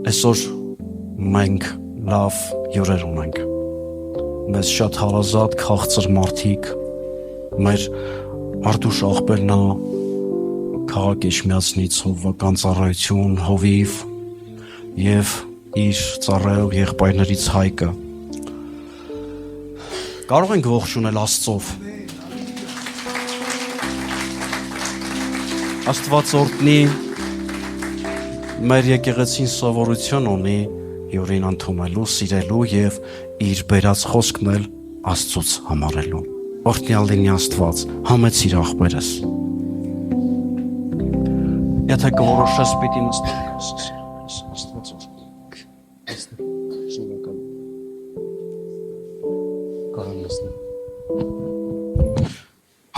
Այսօր մենք լավ հյուրեր ունենք, մեզ շատ հարազատ քաղցր մարդիկ, մեր Արտուշ աղբերնա քաղաք Էջմիածնից հովվական ծառայություն, հովիվ և իր ծառայող եղբայրներից Հայկը։ Կարող ենք ողջունել Աստծով։ Աստված օրհնի, մեր եկեղեցին սովորություն ունի հյուրին ընդունելու, սիրելու և իր բերած խոսքն էլ Աստծուց համարելու։ Օրհնյալ լինի Աստված, համեցիր աղբերս։ Եթե կորոշես պիտի նստես Աստվածով։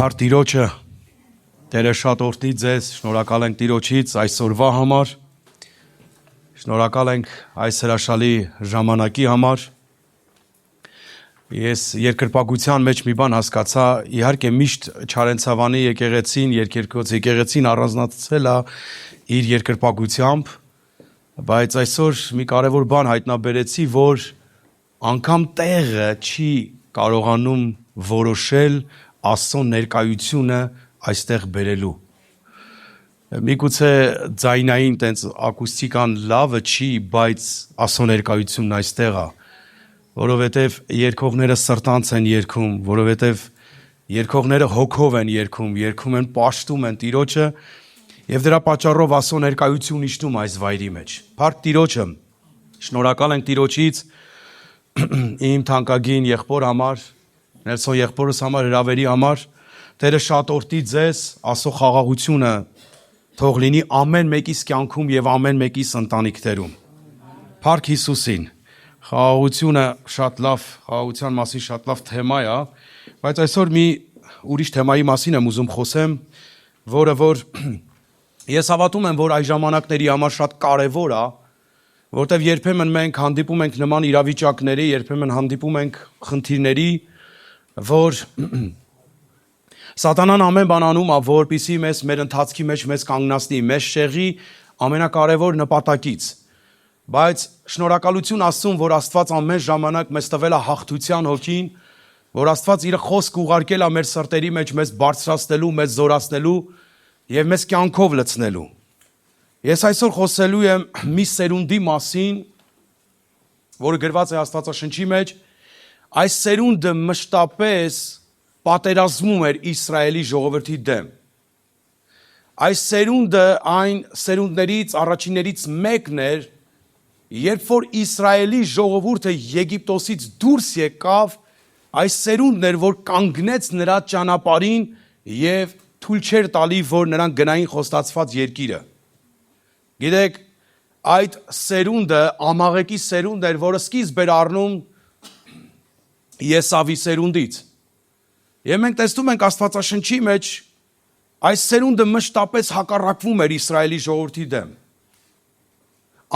Հարթ Տիրոջը, Տերը շատ օրհնի ձեզ, շնորհակալ ենք Տիրոջից այսօրվա համար, շնորհակալ ենք այս հրաշալի ժամանակի համար։ Ես երկրպագության մեջ մի բան հասկացա, իհարկե միշտ Չարենցավանի եկեղեցին, Երկերկոց եկեղեցին առանձնացել է իր երկրպագությամբ, բայց այսօր մի կարևոր բան հայտնաբերեցի, որ անգամ տեղը չի կարողանում որոշել Աստծո ներկայությունը այստեղ բերելու։ Միգուցե ձայնային տենց ակուստիկան լավը չի, բայց Աստծո ներկայությունն այստեղ է, որովհետև երգողները սրտանց են երգում, որովհետև երգողները հոգով են երգում են, պաշտում են Տիրոջը, եւ դրա պատճառով Աստծո ներկայությունն իջնում այս վայրի մեջ։ Փառք Տիրոջը, շնորհակալ ենք Տիրոջից իմ թանկագին եղբոր համար, Նելսոն եղբորս համար, հրավերի համար, Տերը շատ օրհնի ձեզ, Աստծո խաղաղությունը թող լինի ամեն մեկիս կյանքում եւ ամեն մեկիս ընտանիքներում։ Փառք Հիսուսին։ Խաղաղությունը շատ լավ, խաղաղության մասին շատ լավ թեմա է, բայց այսօր մի ուրիշ թեմայի մասին եմ ուզում խոսեմ, որը որ ես հավատում եմ, որ այս ժամանակների համար շատ կարևոր է, որտեղ երբեմն մենք հանդիպում ենք նման իրավիճակների, երբեմն հանդիպում ենք խնդիրների, որ Սատանան ամեն բան անում է, որպեսզի մեր ընթացքի մեջ մեզ կանգնացնի, մեզ շեղի ամենակարևոր նպատակից։ Բայց շնորհակալություն Աստծուն, որ Աստված ամեն ժամանակ մեզ տվել է հաղթության հոգին, որ Աստված իր խոսքը ուղարկել է մեր սրտերի մեջ մեզ բարձրացնելու, մեզ զորացնելու եւ մեզ կյանքով լցնելու։ Ես այսօր խոսելու եմ մի սերունդի մասին, որը գրված է Աստվածաշնչի մեջ, այս սերունդը մշտապես պատերազմում էր Իսրայելի ժողովրդի դեմ։ Այս սերունդը այն սերունդներից առաջիններից մեկն էր, երբ որ Իսրայելի ժողովուրդը Եգիպտոսից դուրս եկավ, այս սերունդն էր, որ կանգնեց նրա ճանապարհին եւ թույլ չէր տալի, որ նրանք գնային խոստացված երկիրը։ Գիտեք, այդ սերունդը Ամաղեկի սերունդն էր, որը սկիզբ էր առնում Եսավի սերունդից։ Եվ մենք տեսնում ենք Աստվածաշնչի մեջ այս սերունդը մշտապես հակառակվում էր Իսրայելի ժողովրդի դեմ։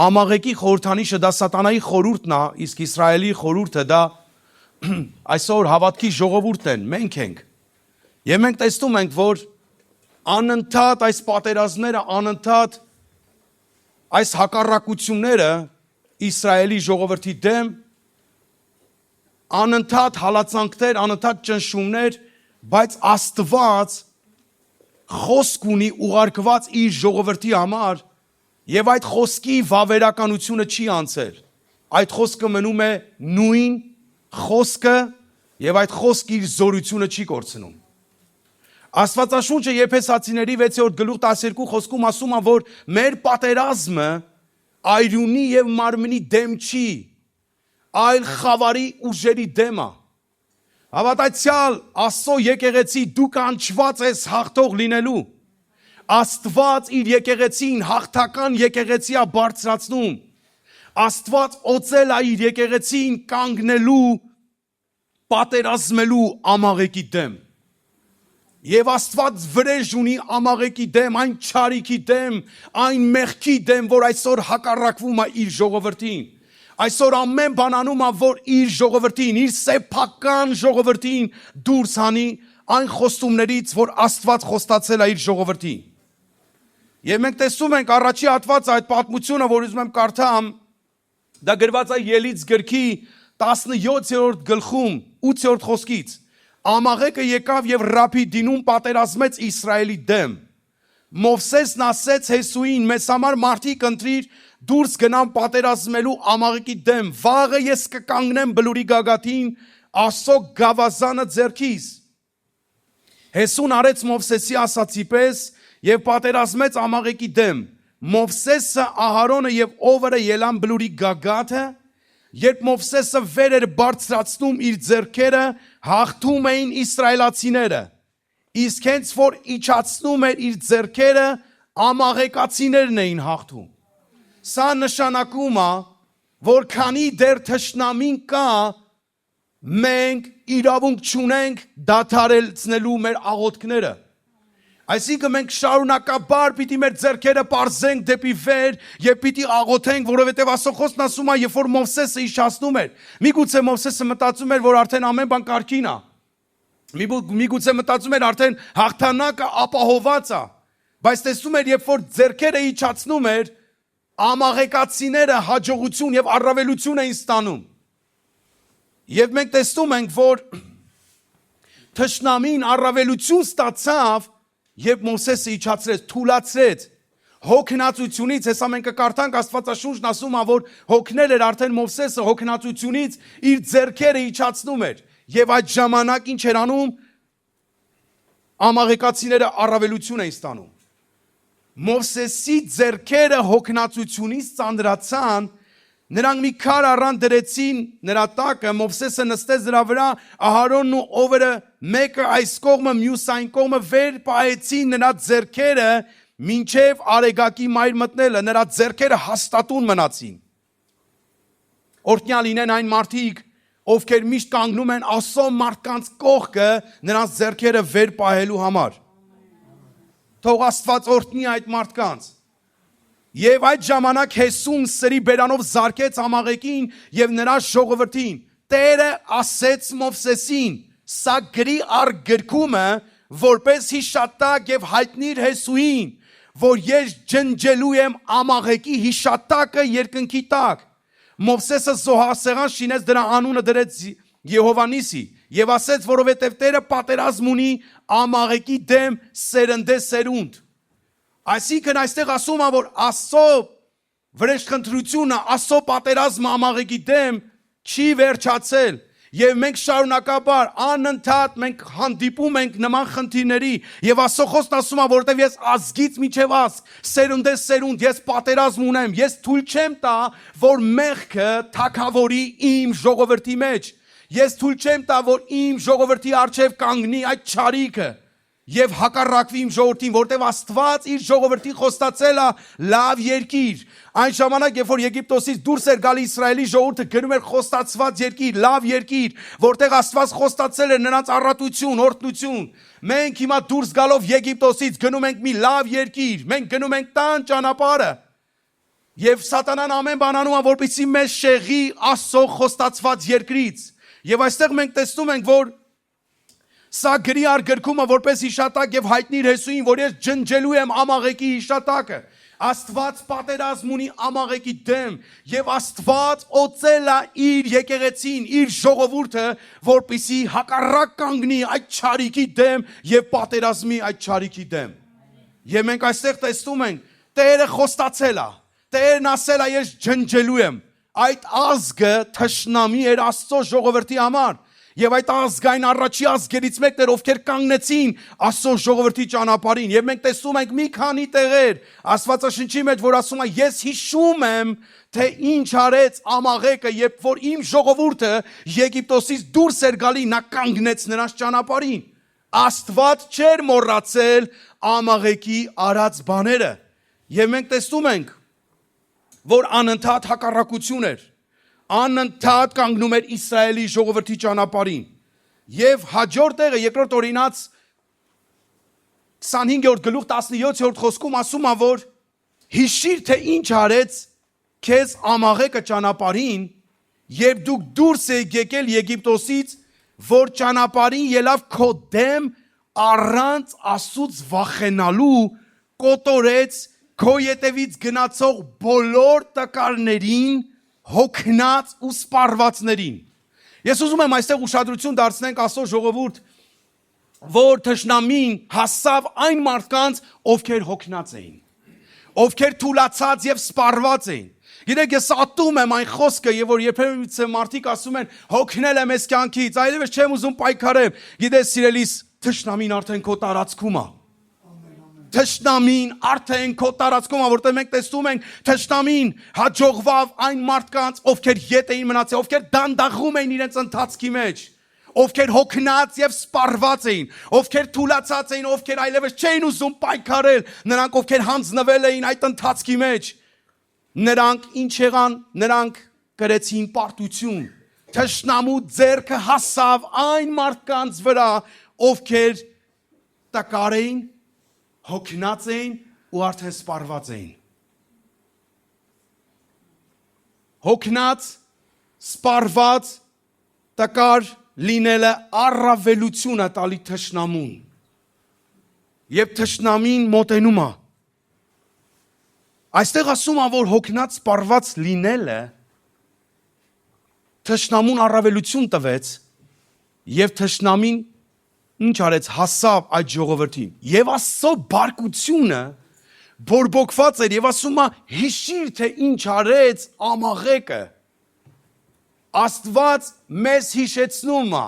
Ամաղեկի խորհրդանիշը դա սատանայի խորհուրդն է, իսկ Իսրայելի խորհուրդը դա այսօր հավատքի ժողովուրդն են, մենք ենք։ Եվ մենք տեսնում ենք, որ անընդհատ այս պատերազմները, անընդհատ այս հակառակությունները Իսրայելի ժողովրդի դեմ, անընդհատ հալածանքներ, անընդհատ ճնշումներ, բայց Աստված խոսք ունի ուղարկված իր ժողովրդի համար եւ այդ խոսքի վավերականությունը չի անցել։ Այդ խոսքը մնում է նույն խոսքը եւ այդ խոսքը իր զորությունը չի կորցնում։ Աստվածաշունչը Եփեսացիների 6-րդ գլուխ 12 խոսքում ասում է, որ մեր պատերազմը այրունի եւ մարմնի դեմ չի, այլ խավարի ուժերի դեմ է։ Հավատացյալ Աստծո եկեղեցի դու կանչված ես հաղթող լինելու։ Աստված իր եկեղեցին հաղթական եկեղեցի է բարձրացնում։ Աստված օծել է իր եկեղեցին կանգնելու, պատերազմելու Ամաղեկի դեմ։ Եվ Աստված վրեժ ունի Ամաղեկի դեմ, այն չարիքի դեմ, այն մեղքի դեմ, որ այսօր հակառակվում է իր ժողովրդին։ Այսօր ամեն բան անում է, որ իր ժողովրդին, իր սեփական ժողովրդին դուրս հանի այն խոստումներից, որ Աստված խոստացել է իր ժողովրդին։ Եվ մենք տեսում ենք առաջի հատվածը այդ պատմությունը, որ ուզում եմ կարդամ, դա գրված է Ելից գրքի 17-րդ գլխում 8-րդ խոսքից։ Ամաղեկը եկավ եւ Ռափիդինում պատերազմեց Իսրայելի դեմ։ Մովսեսն ասեց Հեսուին, մեզ համար մարդիկ ընտրիր, դուրս գնամ պատերազմելու Ամաղեկի դեմ։ Վաղը ես կկանգնեմ բլուրի գագաթին, Աստծո գավազանը ձեռքիս։ Հեսուն արեց Մովսեսի ասացի պես եւ պատերազմեց Ամաղեկի դեմ։ Մովսեսը, Ահարոնը եւ Օվերը ելան բլուրի գագաթը, երբ Մովսեսը վեր էր բարձրացնում իր ձեռքերը, հաղթում էին իսրայելացիները։ Իսկ հենց որ իջացնում էր իր ձեռքերը, ամաղեկացիներն էին հաղթում։ Սա նշանակում է, որ քանի դեռ թշնամին կա, մենք իրավունք չունենք դադարեցնելու մեր աղոթքները։ Այսինքն մենք շարունակաբար պիտի մեր ձեռքերը պարզենք դեպի վեր եւ պիտի աղոթենք, որովհետեւ Աստծո խոսքն ասում է, երբ որ Մովսեսը իջացնում էր, միգուցե Մովսեսը մտածում էր, որ արդեն ամեն բան կարգին է։ Միգուցե մտածում էր արդեն հաղթանակը ապահոված է, բայց տեսնում էր, երբ որ ձեռքերը իջացնում էր, ամաղեկացիները հաջողություն եւ առավելություն էին ստանում։ Եվ մենք տեսնում ենք, որ թշնամին առավելություն ստացավ, երբ Մովսեսը իջացրեց, թուլացրեց, հոգնածությունից, հեսա մենք կկարդանք Աստվածաշունչն ասում է, որ հոգնել էր արդեն Մովսեսը հոգնածությունից իր ձեռքերը իջացնում էր, եւ այդ ժամանակ ինչ էր անում, ամաղեկացիները առավելություն էին ստանում։ Մովսեսի ձեռքերը հոգնածությունից ծանրացան, նրանք մի քար առան դրեցին նրա տակը, Մովսեսը նստեց նրա վրա, Ահարոնն ու Օվերը մեկը այս կողմը, մյուս այն կողմը վեր պահեցին նրա ձեռքերը, մինչև արեգակի մայր մտնելը, նրա ձեռքերը հաստատուն մնացին։ Օրհնյալ լինեն այն մարդիկ, ովքեր միշտ կանգնում են Աստծո մարդկանց կողքը, նրանց ձեռքերը վեր պահելու համար։ Թող Աստված օրհնի այդ մարդկանց։ Եվ այդ ժամանակ Հեսուն սրի բերանով զարկեց Ամաղեկին եւ նրա ժողովրդին։ Տերը ասեց Մովսեսին. «Սա գրի առ գրքումը, որպես հիշատակ եւ հայտնիր Հեսուին, որ ես ջնջելու եմ Ամաղեկի հիշատակը երկնքի տակ»։ Մովսեսը զոհասեղան շինեց, դրա անունը դրեց Եհովանիսի եւ ասեց, որովհետեւ Տերը պատերազմ ունի Ամաղեկի դեմ սերնդե սերունդ։ Այսինքն այստեղ ասում է, որ Աստծո վրեժխնդրությունը, Աստծո պատերազմը Ամաղեկի դեմ չի վերջացել եւ մենք շարունակաբար անընդհատ մենք հանդիպում ենք նման խնդիրների եւ Աստծո խոսքն ասում է, որովհետեւ ես ազգից միջև ազգ, սերունդե սերունդ ես պատերազմ ունեմ, ես թույլ չեմ տա, որ մեղքը թագավորի իմ ժողովրդի մեջ։ Ես թույլ չեմ տա, որ իմ ժողովրդի առջև կանգնի այդ չարիքը եւ հակառակվի իմ ժողովրդին, որտեվ Աստված իր ժողովրդին խոստացել է լավ երկիր։ Այն ժամանակ, երբ որ Եգիպտոսից դուրս էր գալի Իսրայելի ժողովուրդը, գնում էր խոստացված երկիր, լավ երկիր, որտեղ Աստված խոստացել էր նրանց առատություն, օրհնություն։ Մենք հիմա դուրս գալով Եգիպտոսից գնում ենք մի լավ երկիր, մենք գնում ենք տան ճանապարհը։ Եվ սատանան ամեն բան անում է, որպեսզի մեզ շեղի Աստծո խոստացված երկրից։ Եվ այստեղ մենք տեսնում ենք, որ սա գրի առ գրքումը որպես հիշատակ եւ հայտնիր Հեսուին, որ ես ջնջելու եմ Ամաղեկի հիշատակը։ Աստված պատերազմ ունի Ամաղեկի դեմ եւ Աստված օծել է իր եկեղեցին, իր ժողովուրդը, որպեսզի հակառակ կանգնի այդ չարիքի դեմ եւ պատերազմի այդ չարիքի դեմ։ Եվ մենք այստեղ տեսնում ենք, Տերը խոստացել է, Տերն ասել է, ես ջնջելու եմ։ Այդ ազգը թշնամի էր Աստծո ժողովրդի համար։ Եվ այդ ազգային առաջի ազգերից մեկն էր, ովքեր կանգնեցին Աստծո ժողովրդի ճանապարհին։ Եվ մենք տեսնում ենք մի քանի տեղեր Աստվածաշնչի մեջ, որ ասում է, ես հիշում եմ, թե ինչ արեց Ամաղեկը, երբ որ իմ ժողովուրդը Եգիպտոսից դուրս էր գալի, նա կանգնեց նրանց ճանապարհին։ Աստված չէր մոռացել Ամաղեկի արած բաները։ Եվ մենք տեսնում ենք, որ անընդհատ հակառակություն էր, անընդհատ կանգնում էր Իսրայելի ժողովրդի ճանապարհին։ Եվ հաջորդ տեղը երկրորդ օրինաց 25-րդ գլուխ 17-րդ խոսքում ասում է, որ հիշիր, թե ինչ արեց քեզ Ամաղեկը ճանապարհին, երբ դուք դուրս եք եկել Եգիպտոսից, որ ճանապարհին ելավ քո դեմ առանց Աստծուց վախենալու, կոտորեց քո ետևից գնացող բոլոր տկարներին, հոգնած ու սպառվածներին։ Ես ուզում եմ այստեղ ուշադրություն դարձնենք Աստծո ժողովուրդ, որ թշնամին հասավ այն մարդկանց, ովքեր հոգնած էին, ովքեր թուլացած եւ սպառված էին։ Գիտեք, ես ատում եմ այն խոսքը, եւ որ երբեմն մարդիկ ասում են, հոգնել եմ այս կյանքից, այլևս չեմ ուզում պայքարեմ։ Գիտես, սիրելիս, թշնամին արդեն քո տարածքում է։ Թշնամին արդեն քո տարածքում է, որտեղ մենք տեսնում ենք թշնամին հաջողվավ այն մարդկանց, ովքեր ետ էին մնացել, ովքեր դանդաղում էին իրենց ընթացքի մեջ, ովքեր հոգնած եւ սպառված էին, ովքեր թուլացած էին, ովքեր այլևս չէին ուզում պայքարել, նրանք ովքեր հանձնվել էին այդ ընթացքի մեջ, նրանք ինչ եղան, նրանք կրեցին պարտություն։ Թշնամու ձեռքը հասավ այն մարդկանց վրա, ովքեր տկար էին, հոգնած էին ու արդեն սպառված էին։ Հոգնած, սպառված, տկար լինելը առավելություն է տալի թշնամուն։ Երբ թշնամին մոտենում է, այստեղ ասում է, որ հոգնած, սպառված լինելը թշնամուն առավելություն տվեց եւ թշնամին ինչ արեց, հասավ այդ ժողովրդին։ Եվ Աստծո բարկությունը բորբոքված էր եւ ասում է, հիշիր թե ինչ արեց Ամաղեկը։ Աստված մեզ հիշեցնում է,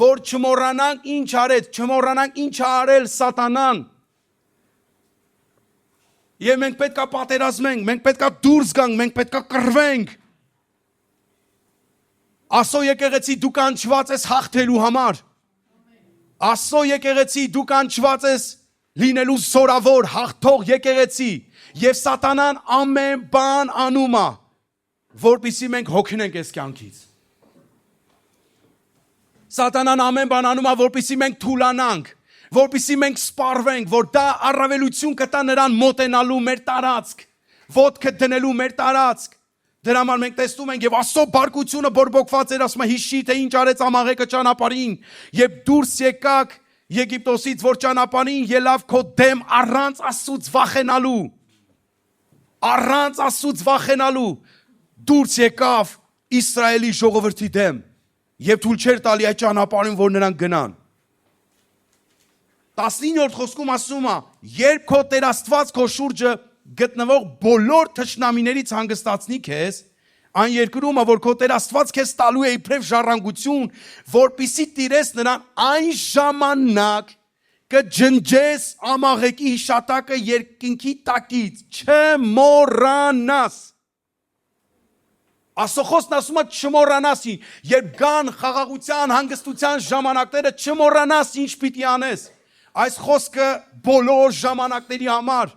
որ չմոռանանք ինչ արեց, չմոռանանք ինչ արել սատանան։ Եվ մենք պետք է պատերազմենք, մենք պետք է դուրս գանք, մենք պետք է կռվենք։ Աստծո եկեղեցի դու կանչված ես հաղթելու համար։ Աստծո եկեղեցի դու կանչված ես լինելու զորավոր, հաղթող եկեղեցի, եւ սատանան ամեն բան անում է, որպեսզի մենք հոգնենք այս կյանքից։ Սատանան ամեն բան անում է, որպեսզի մենք թուլանանք, որպեսզի մենք սպառվենք, որ դա առավելություն կտա նրան մոտենալու մեր տարածք, ոտքը դնելու մեր տարածք։ Դրա համար մենք տեսնում ենք եւ Աստծո բարկությունը բորբոքված էր, ասում է, հիշի թե ինչ արեց Ամաղեկը ճանապարհին, եւ դուրս եկաք Եգիպտոսից, որ ճանապարհին ելավ քո դեմ առանց Աստծուց վախենալու։ Առանց Աստծուց վախենալու դուրս եկավ Իսրայելի ժողովրդի դեմ եւ թույլ չէր տալի այդ ճանապարհին, որ նրանք գնան։ 19-րդ խոսքում ասում է, երբ քո Տեր Աստված քո շուրջը գտնվող բոլոր թշնամիներից հանգստացնի քեզ, այն երկրումը, որ քո Տեր Աստված քեզ տալու է իբրև ժառանգություն, որպիսի տիրես նրան, այն ժամանակ կջնջես Ամաղեկի հիշատակը երկինքի տակից, չմոռանաս։ Աստծո ասում է չմոռանաս, երբ գան խաղաղության, հանգստության ժամանակները, չմոռանաս ինչ պիտի անես։ Այս խոսքը բոլոր ժամանակների համար։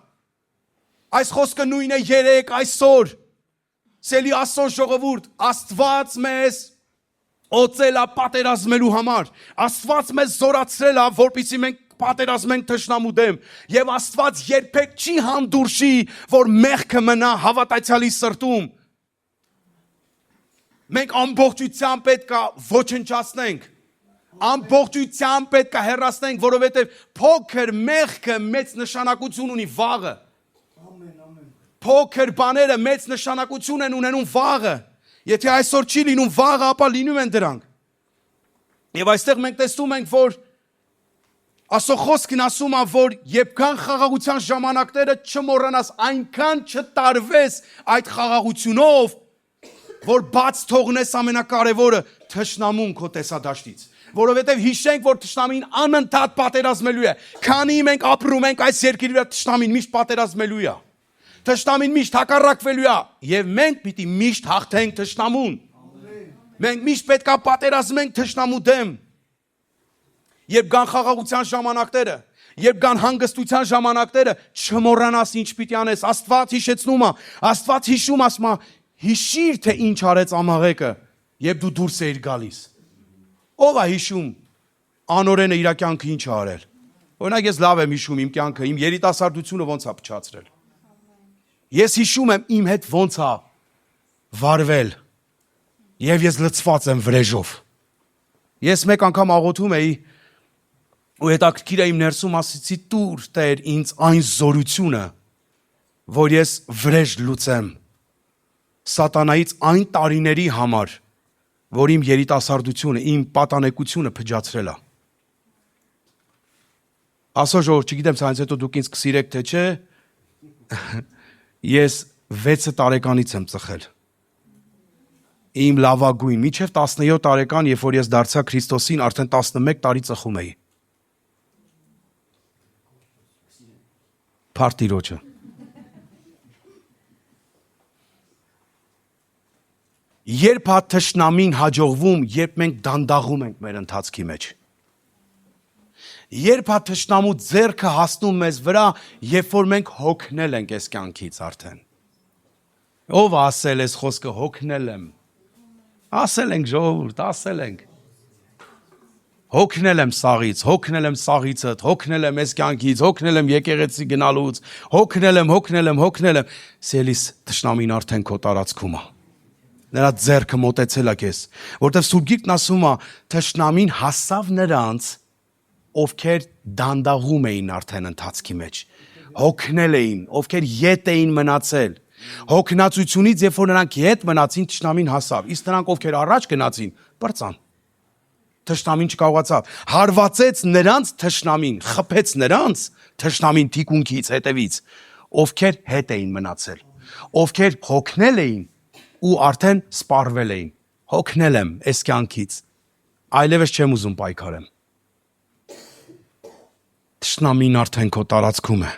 Այս խոսքը նույն է երեք այսօր։ Սելի Աստծո ժողովուրդ, Աստված մեզ օծել է պատերազմելու համար։ Աստված մեզ զորացրել է, որպեսզի մենք պատերազմենք թշնամու դեմ։ Եվ Աստված երբեք չի հանդուրժի, որ մեղքը մնա հավատացյալի սրտում։ Մենք ամբողջությամբ պետք է ոչնչացնենք։ Ամբողջությամբ պետք է հեռացնենք, որովհետև փոքր մեղքը մեծ նշանակություն ունի վաղը։ Փոքր բաները մեծ նշանակություն են ունենում վաղը։ Եթե այսօր չի լինում վաղը, ապա լինում են դրանք։ Եվ այստեղ մենք տեսնում ենք, որ Աստծո խոսքն ասում է, որ երբքան խաղաղության ժամանակները չմոռանաս, այնքան չտարվես այդ խաղաղությունով, որ բաց թողնես ամենակարևորը թշնամուն քո տեսադաշտից։ Որովհետև հիշենք, որ թշնամին անընդհատ պատերազմելու է։ Քանի մենք ապրում ենք այս երկրի վրա, թշնամին միշտ պատերազմելու է։ Թշնամին միշտ հակառակվելու է, եւ մենք պիտի միշտ հաղթենք թշնամուն։ Մենք միշտ պետք է պատերազմենք թշնամու դեմ։ Երբ կան խաղաղության ժամանակները, երբ կան հանգստության ժամանակները, չմոռանաս ինչ պիտի անես։ Աստված հիշեցնում է, Աստված հիշում, ասում է, հիշիր թե ինչ արեց Ամաղեկը, երբ դու դուրս էիր գալիս։ Ով է հիշում անօրենը իր կյանքը ինչ է արել։ Օրինակ ես լավ եմ հիշում իմ կյանքը, իմ երիտասարդությունը ոնց է փչացրել։ Ես հիշում եմ իմ հետ ոնց է վարվել, եւ ես լցված եմ վրեժով։ Ես մեկ անգամ աղոթում էի ու հետաքրքիր է իմ ներսում ասեցի՝ «Տուր Տեր ինձ այն զորությունը, որ ես վրեժ լուծեմ սատանայից այն տարիների համար, որ իմ երիտասարդությունը, իմ պատանեկությունը փջացրել է։ Ասո ժողովուրդ, չգիտեմ, սրանից հետո դուք ինձ կսիրեք թե չէ, ես 6 տարեկանից եմ ծխել։ Իմ լավագույն, մինչև 17 տարեկան, երբ որ ես դարձա Քրիստոսին, արդեն 11 տարի ծխում էի։ Փառք Տիրոջը։ Երբ հա թշնամին հաջողվում, երբ մենք դանդաղում ենք մեր ընթացքի մեջ։ Երբ հա թշնամու ձեռքը հասնում մեզ վրա, երբ որ մենք հոգնել ենք այս կյանքից արդեն։ Ով ասել էս խոսքը հոգնել եմ։ Ասել ենք ժողովուրդ, ասել ենք։ Հոգնել եմ սաղից, հոգնել եմ սաղիցդ, հոգնել եմ այս կյանքից, հոգնել եմ եկեղեցի գնալուց, հոգնել եմ։ Սելիս թշնամին արդեն քո տարածքում է։ Նրա ձեռքը մոտեցել է քեզ, որտեղ Սուրբ Գիրքն ասում է, թշնամին հասավ նրանց, ովքեր դանդաղում էին արդեն ընթացքի մեջ, հոգնել էին, ովքեր ետ էին մնացել, հոգնածությունից, երբ որ նրանք ետ մնացին, թշնամին հասավ, իսկ նրանք, ովքեր առաջ գնացին, բրծան, թշնամին չկարողացավ, հարվածեց նրանց թշնամին, խփեց նրանց թշնամին թիկունքից, հետևից, ովքեր հետ էին մնացել, ովքեր հոգնել էին ու արդեն սպառվել էին, հոգնել եմ այս կյանքից, այլևս չեմ ուզում պայքարեմ, թշնամին արդեն քո տարածքում է։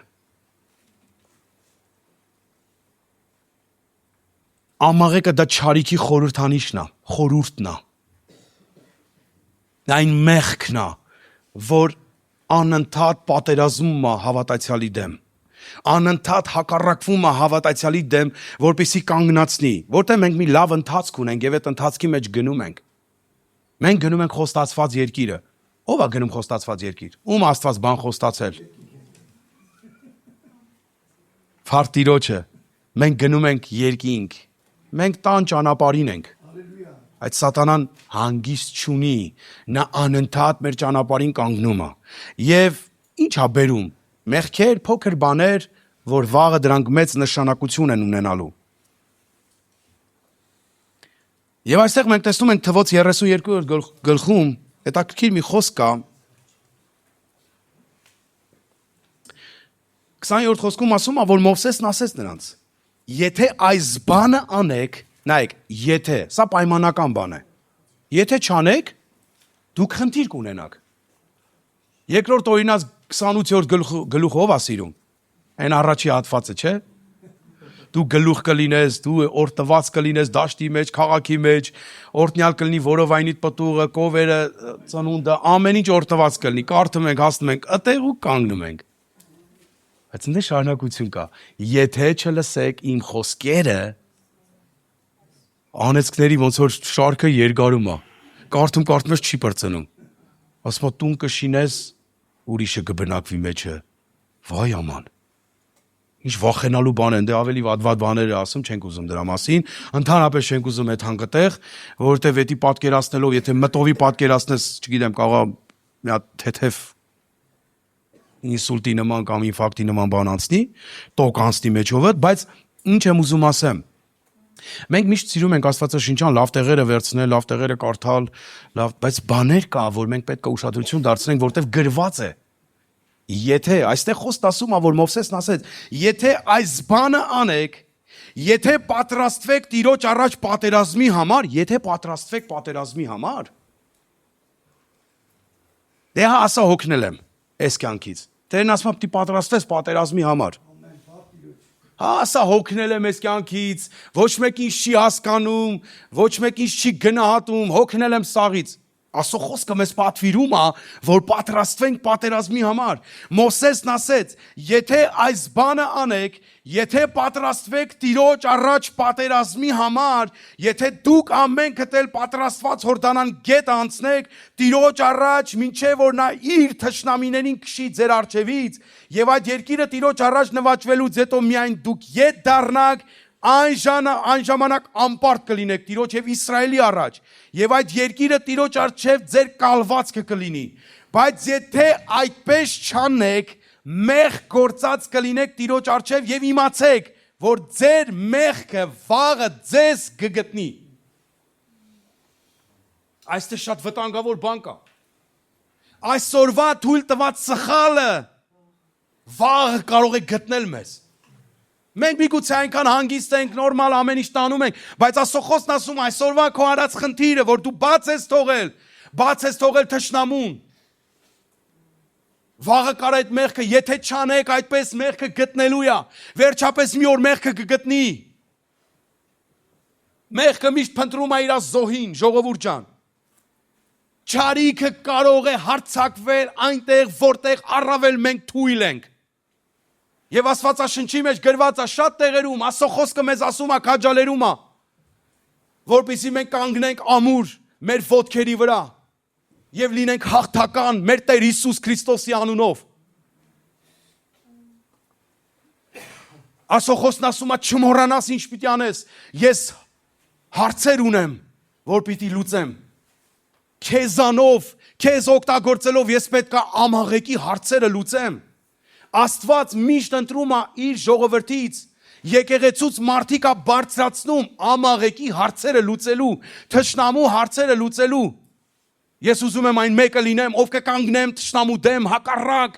Ամաղեկը դա չարիքի խորհրդանիշն է, խորհուրդն է։ Այն մեղքն է, որ անընդհատ պատերազմում է հավատացյալի դեմ։ Անընդհատ հակառակվում է հավատացյալի դեմ, որպեսզի կանգնացնի, որտեղ մենք մի լավ ընթացք ունենք եւ այդ ընթացքի մեջ գնում ենք։ Մենք գնում ենք խոստացված երկիրը։ Ո՞վ է գնում խոստացված երկիր։ Ում Աստված բան խոստացել։ Փառք Տիրոջը։ Մենք գնում ենք երկինք։ Մենք տան ճանապարհին ենք։ Այդ սատանան հանգիստ չունի, նա անընդհատ մեր ճանապարհին կանգնում է։ Եվ ի՞նչ է բերում։ Մեղքեր, փոքր բաներ, որ վաղը դրանք մեծ նշանակություն են ունենալու։ Եվ այստեղ մենք տեսնում ենք Թվոց 32 գլխում, հետաքրքիր մի խոսք կա։ 20-րդ խոսքում ասում է, որ Մովսեսն ասեց նրանց. եթե այս բանը անեք, նայեք, եթե, սա պայմանական բան է։ Եթե չանեք, դուք խնդիր կունենաք։ Երկրորդ օրինաց 28-րդ գլուխը ով է սիրում։ Այն առաջի հատվածը, չէ՞։ Դու գլուխ կլինես, դու օրտված կլինես դաշտի մեջ, քաղաքի մեջ, օրտնյալ կլինի որովայնիդ պտուղը, կովերը, ծնունդը, ամեն ինչ օրտված կլինի։ Կարդում ենք, հասնում ենք, այդտեղ ու կանգնում ենք։ Բայց ընդ շարունակություն կա։ Եթե չլսեք իմ խոսքերը, անեծքների ոնց որ շարքը երկարում է։ Կարդում ես չի բրծնում։ Ասում է տուն կշինես, ուրիշը կբնակվի մեջը։ Վայ աման։ Ինչ վախենալու բան են, դե ավելի վատ բաներ է ասում, չենք ուզում դրա մասին, ընդհանրապես չենք ուզում այդ հանգտեղ, որովհետև էդի պատկերացնելով, եթե մտովի պատկերացնես, չգիտեմ, կարող մի հատ թեթև ինսուլտի նման կամ ինֆարկտի նման բան անցնի, տոկ անցնի մեջովը, բայց ինչ եմ ուզում ասեմ։ Մենք միշտ սիրում ենք Աստվածաշնչյան լավ տեղերը վերցնել, լավ տեղերը կարդալ, բայց բաներ կա, որ մենք պետք է ուշադրություն դարձնենք, որտեղ գրված է։ Եթե այստեղ խոսք ասում է, որ Մովսեսն ասեց, եթե այս բանը անեք, եթե պատրաստվեք Տիրոջ առաջ պատերազմի համար, եթե պատրաստվեք պատերազմի համար, դե հա ասա հոգնել եմ այս կյանքից։ Տերն ասում է, պիտի պատրաստվես պատերազմի համար։ Հա ասա հոգնել եմ այս կյանքից, ոչ մեկ ինձ չի հասկանում, ոչ մեկ ինձ չի գնահատում, հոգնել եմ սաղից։ Ասո խոսքը մեզ պատվիրում է, որ պատրաստվենք պատերազմի համար։ Մովսեսն ասեց, եթե այս բանը անեք, եթե պատրաստվեք Տիրոջ առաջ պատերազմի համար, եթե դուք ամենքդ էլ պատրաստված Հորդանան գետ անցնեք, Տիրոջ առաջ, մինչև որ նա իր թշնամիներին քշի ձեր առջևից, եւ այդ երկիրը Տիրոջ առաջ նվաճվելուց հետո միայն դուք ետ դառնաք, այն ժամանակ անպարտ կլինեք Տիրոջ եւ Իսրայելի առաջ եւ այդ երկիրը Տիրոջ առջեւ ձեր կալվածքը կլինի, բայց եթե այդպես չանեք, մեղք գործած կլինեք Տիրոջ առջև եւ իմացեք, որ ձեր մեղքը վաղը ձեզ կգտնի։ Այստեղ շատ վտանգավոր բան կա։ Այսօրվա թույլ տված սխալը վաղը կարող է գտնել մեզ։ Մենք միգուցե այնքան հանգիստ ենք, նորմալ ամեն ինչ տանում ենք, բայց Աստծո խոսքն ասում այսօրվա քո արած խնդիրը, որ դու բաց ես թողել թշնամուն։ Վաղը կար այդ մեղքը, եթե չանեք այդպես մեղքը գտնելու է, վերջապես մի օր մեղքը կգտնի։ Մեղքը միշտ փնտրում է իր զոհին, ժողովուրդ ջան։ Չարիքը կարող է հարձակվել այնտեղ, որտեղ առավել մենք թույլ ենք։ Եվ Աստվածաշնչի մեջ գրված է շատ տեղերում, Աստծո խոսքը մեզ ասում է, քաջալերում է, որպեսզի մենք կանգնենք ամուր մեր ոտքերի վրա եւ լինենք հաղթական մեր Տեր Հիսուս Քրիստոսի անունով։ Աստծո խոսքն ասում է, չմոռանաս ինչ պիտի անես։ Ես հարցեր ունեմ, որ պիտի լուծեմ։ Քեզանով, քեզ օգտագործելով ես պետք է ամաղեկի հարցերը լուծեմ։ Աստված միշտ ընտրում է իր ժողովրդից, եկեղեցուց մարդիկ է բարձրացնում ամաղեկի հարցերը լուծելու, թշնամու հարցերը լուծելու։ Ես ուզում եմ այն մեկը լինեմ, ով կկանգնեմ թշնամու դեմ հակառակ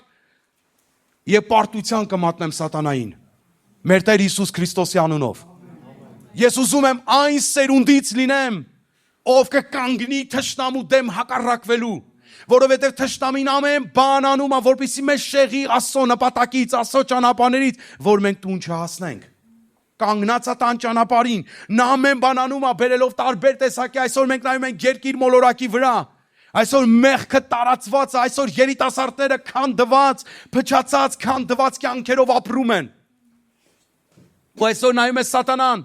եւ պարտության կմատնեմ սատանային։ Մեր Տեր Հիսուս Քրիստոսի անունով։ Ես ուզում եմ այն սերունդից լինեմ, ով կկանգնի թշնամու դեմ հակառակվելու, որովհետև թշնամին ամեն բան անում է, որպեսզի մեզ շեղի Աստծո նպատակից, Աստծո ճանապարհներից, որ մենք տուն չհասնենք։ Կանգնած է տան ճանապարհին, նա ամեն բան անում է, բերելով տարբեր տեսակի, այսօր մենք նայում ենք երկիր մոլորակի վրա, այսօր մեղքը տարածված է, այսօր երիտասարդները քանդված, փչացած, քանդված կյանքերով ապրում են։ Ու այսօր նայում է սատանան,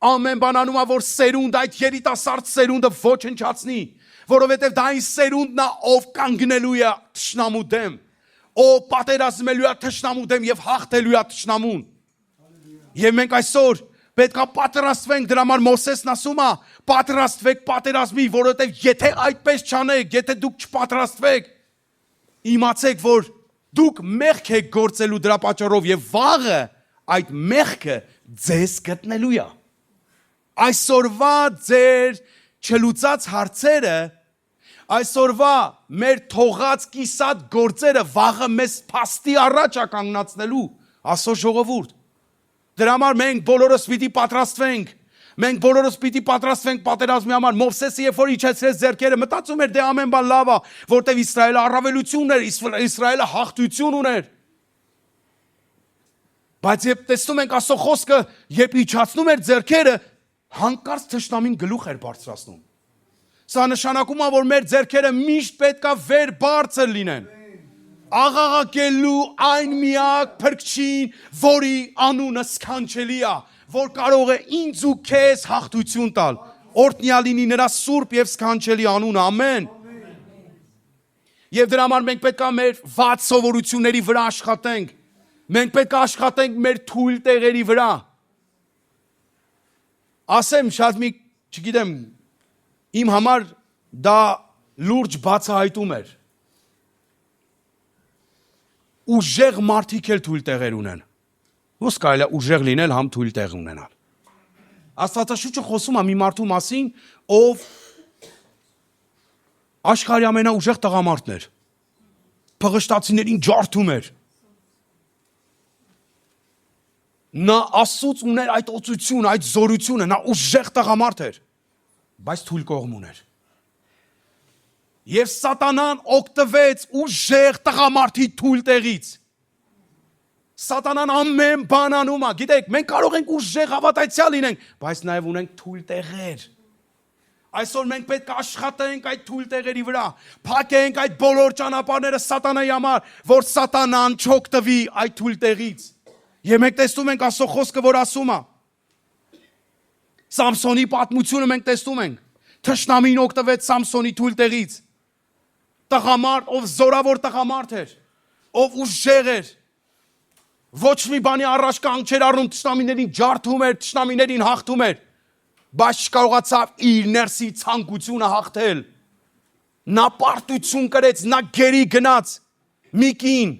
ամեն բան անում է, որ սերունդ, այդ երիտասարդ սերունդը ոչնչացնի, որովհետև դա այն սերունդն է, ով կանգնելու է թշնամու դեմ, ով պատերազմելու է թշնամու դեմ եւ հաղթելու է թշնամուն։ Եվ մենք այսօր պետք է պատրաստվենք, դրա համար Մովսեսն ասում է, պատրաստվեք պատերազմի, որովհետև եթե այդպես չանեք, եթե դուք չպատրաստվեք, իմացեք, որ դուք մեղք եք գործելու դրա պատճառով եւ վաղը այդ մեղքը ձեզ գտնելու է։ Այսօրվա ձեր չլուծած հարցերը, այսօրվա մեր թողած կիսատ գործերը վաղը մեզ փաստի առաջ է կանգնացնելու, Աստծո ժողովուրդ։ Դրա համար մենք բոլորս պիտի պատրաստվենք։ Մենք բոլորս պիտի պատրաստվենք պատերազմի համար։ Մովսեսը երբ որ իջեցրեց ձեռքերը, մտածում էր դե ամեն բան լավ է, որտեվ Իսրայելը առավելություն ուներ, Իսրայելը հաղթություն ուներ։ Բայց երբ տեսնում ենք Աստծո խոսքը, երբ իջացնում էր ձեռքերը, հանկարծ թշնամին գլուխ էր բարձրացնում։ Սա նշանակում է, որ մեր ձեռքերը միշտ պետք է վեր բարձր լինեն։ Աղաղակելու այն միակ փրկչին, որի անունը սքանչելի է, որ կարող է ինձ ու քեզ հաղթություն տալ։ Օրհնյալ լինի նրա սուրբ եւ սքանչելի անունը, ամեն։ Եվ դրա համար մենք պետք է մեր վատ սովորությունների վրա աշխատենք։ Մենք պետք է աշխատենք մեր թույլ տեղերի վրա։ Ասեմ շատ մի, չգիտեմ, իմ համար դա լուրջ բացահայտում էր։ Ուժեղ մարդիկ էլ թույլ տեղեր ունեն։ Ոնց կարելի է ուժեղ լինել, համ թույլ տեղ ունենալ։ Աստվածաշունչը խոսում է մի մարդու մասին, ով աշխարհի ամենաուժեղ տղամարդն էր։ Փղշտացիներին ջարդում էր։ Նա Աստծուց ուներ այդ օծությունը, այդ զորությունը, նա ուժեղ տղամարդ էր, բայց թույլ կողմ ուներ։ Եվ սատանան օգտվեց ուժեղ տղամարդի թույլ տեղից։ Սատանան ամեն բան անում է, գիտեք, մենք կարող ենք ուժեղ հավատացյալ լինենք, բայց նաև ունենք թույլ տեղեր։ Այսօր մենք պետք է աշխատենք այդ թույլ տեղերի վրա, փակենք այդ բոլոր ճանապարհները սատանայի համար, որ սատանան չօգտվի այդ թույլ տեղից։ Եվ մենք տեսնում ենք Աստծո խոսքը, որ ասում է։ Սամսոնի պատմությունը մենք տեսնում ենք։ Թշնամին օգտվեց Սամսոնի թույլ տեղից։ Տղամարդ, ով զորավոր տղամարդ էր, ով ուժեղ էր, ոչ մի բանի առաջ կանգ չէր առնում, թշնամիներին ջարդում էր, թշնամիներին հաղթում էր, բայց չկարողացավ իր ներսի ցանկությունը հաղթել։ Նա պարտություն կրեց, նա գերի գնաց մի կին,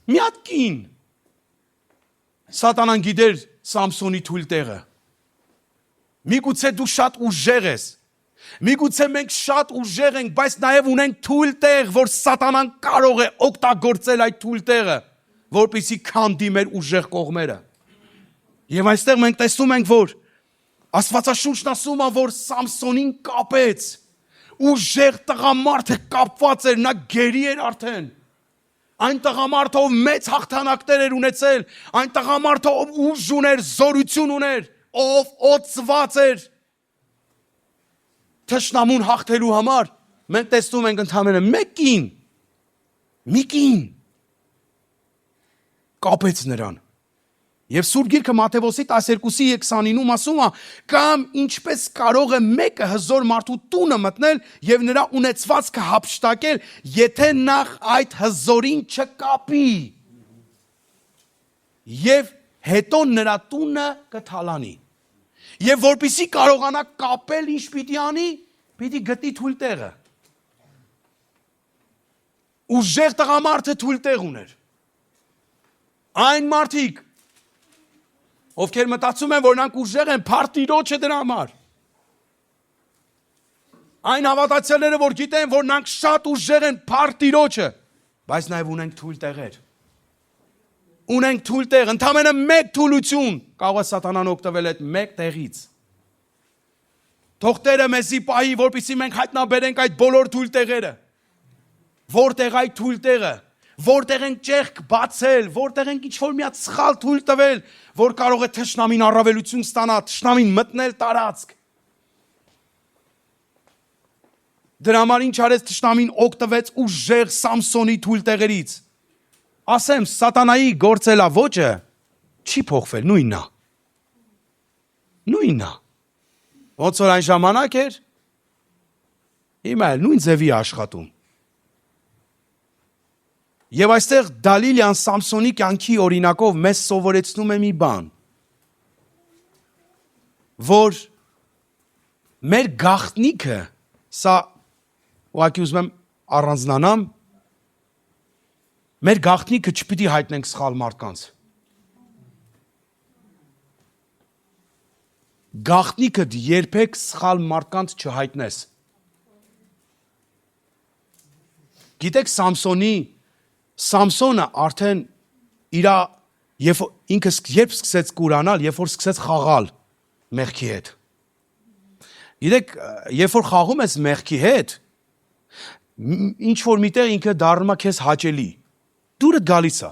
Մի հատ կին։ Սատանան գիտեր Սամսոնի թույլ տեղը։ Միգուցե դու շատ ուժեղ ես։ Միգուցե մենք շատ ուժեղ ենք, բայց նաև ունենք թույլ տեղ, որ սատանան կարող է օգտագործել այդ թույլ տեղը, որպեսզի քանդի մեր ուժեղ կողմերը։ Եվ այստեղ մենք տեսնում ենք, որ Աստվածաշունչն ասում է, որ Սամսոնին կապեց։ Ուժեղ տղամարդը կապված էր, նա գերի էր արդեն։ Այն տղամարդը, ով մեծ հաղթանակներ էր ունեցել, այն տղամարդը, ով ուժ ուներ, զորություն ուներ, ով օծված էր թշնամուն հաղթելու համար, մենք տեսնում ենք ընդհանրապես մի կին կապեց նրան։ Եվ Սուրբ Գիրքը Մատթեոս 12:29-ում ասում է, կամ ինչպես կարող է մեկը հզոր մարդու տունը մտնել եւ նրա ունեցվածքը հափշտակել, եթե նախ այդ հզորին չկապի։ Եվ հետո նրա տունը կթալանի։ Եվ որպեսզի կարողանա կապել, ինչ պիտի անի, պիտի գտնի թույլ տեղը։ Ուժեղ տղամարդը թույլ տեղ ուներ։ Այն մարդիկ, ովքեր մտածում են, որ նրանք ուժեղ են, փարտիրոջ է դրա համար։ Այն հավատացյալները, որ գիտեն, որ նրանք շատ ուժեղ են, փարտիրոջը, բայց նաև ունենք թույլ տեղեր։ Ունենք թույլ տեղ, ընդամենը մեկ թույլություն կարող է սատանան օգտվել այդ մեկ տեղից։ Թող Տերը մեզի պահի, որպեսզի մենք հայտնաբերենք այդ բոլոր թույլ տեղերը։ Որտեղ այդ թույլ տեղը, որտեղ ենք ճեղք բացել, որտեղ ենք ինչ-որ մի հատ սխալ թույլ տվել, որ կարող է թշնամին առավելություն ստանա, թշնամին մտնել տարածք։ Դրա համար ինչ արեց թշնամին օգտվեց ուժեղ Սամսոնի թույլ տեղերից։ Ասեմ, սատանայի գործելա ոճը չի փոխվել, նույնն է։ Ոնց որ այն ժամանակ էր, հիմա էլ նույն ձևի աշխատում։ Եվ այստեղ Դալիլյան Սամսոնի կյանքի օրինակով մեզ սովորեցնում է մի բան, որ մեր գաղտնիքը, սա ուղղակի ուզում եմ առանձնանամ, մեր գաղտնիքը չպիտի հայտնենք սխալ մարդկանց։ Գաղտնիքը երբեք սխալ մարդկանց չհայտնես։ Գիտեք Սամսոնը արդեն ինքը երբ սկսեց կուրանալ, երբ որ սկսեց խաղալ մեղքի հետ։ Գիտեք, երբ որ խաղում ես մեղքի հետ, ինչ որ միտեղ ինքը դառնում է քեզ հաճելի։ Դուրդ գալիս է։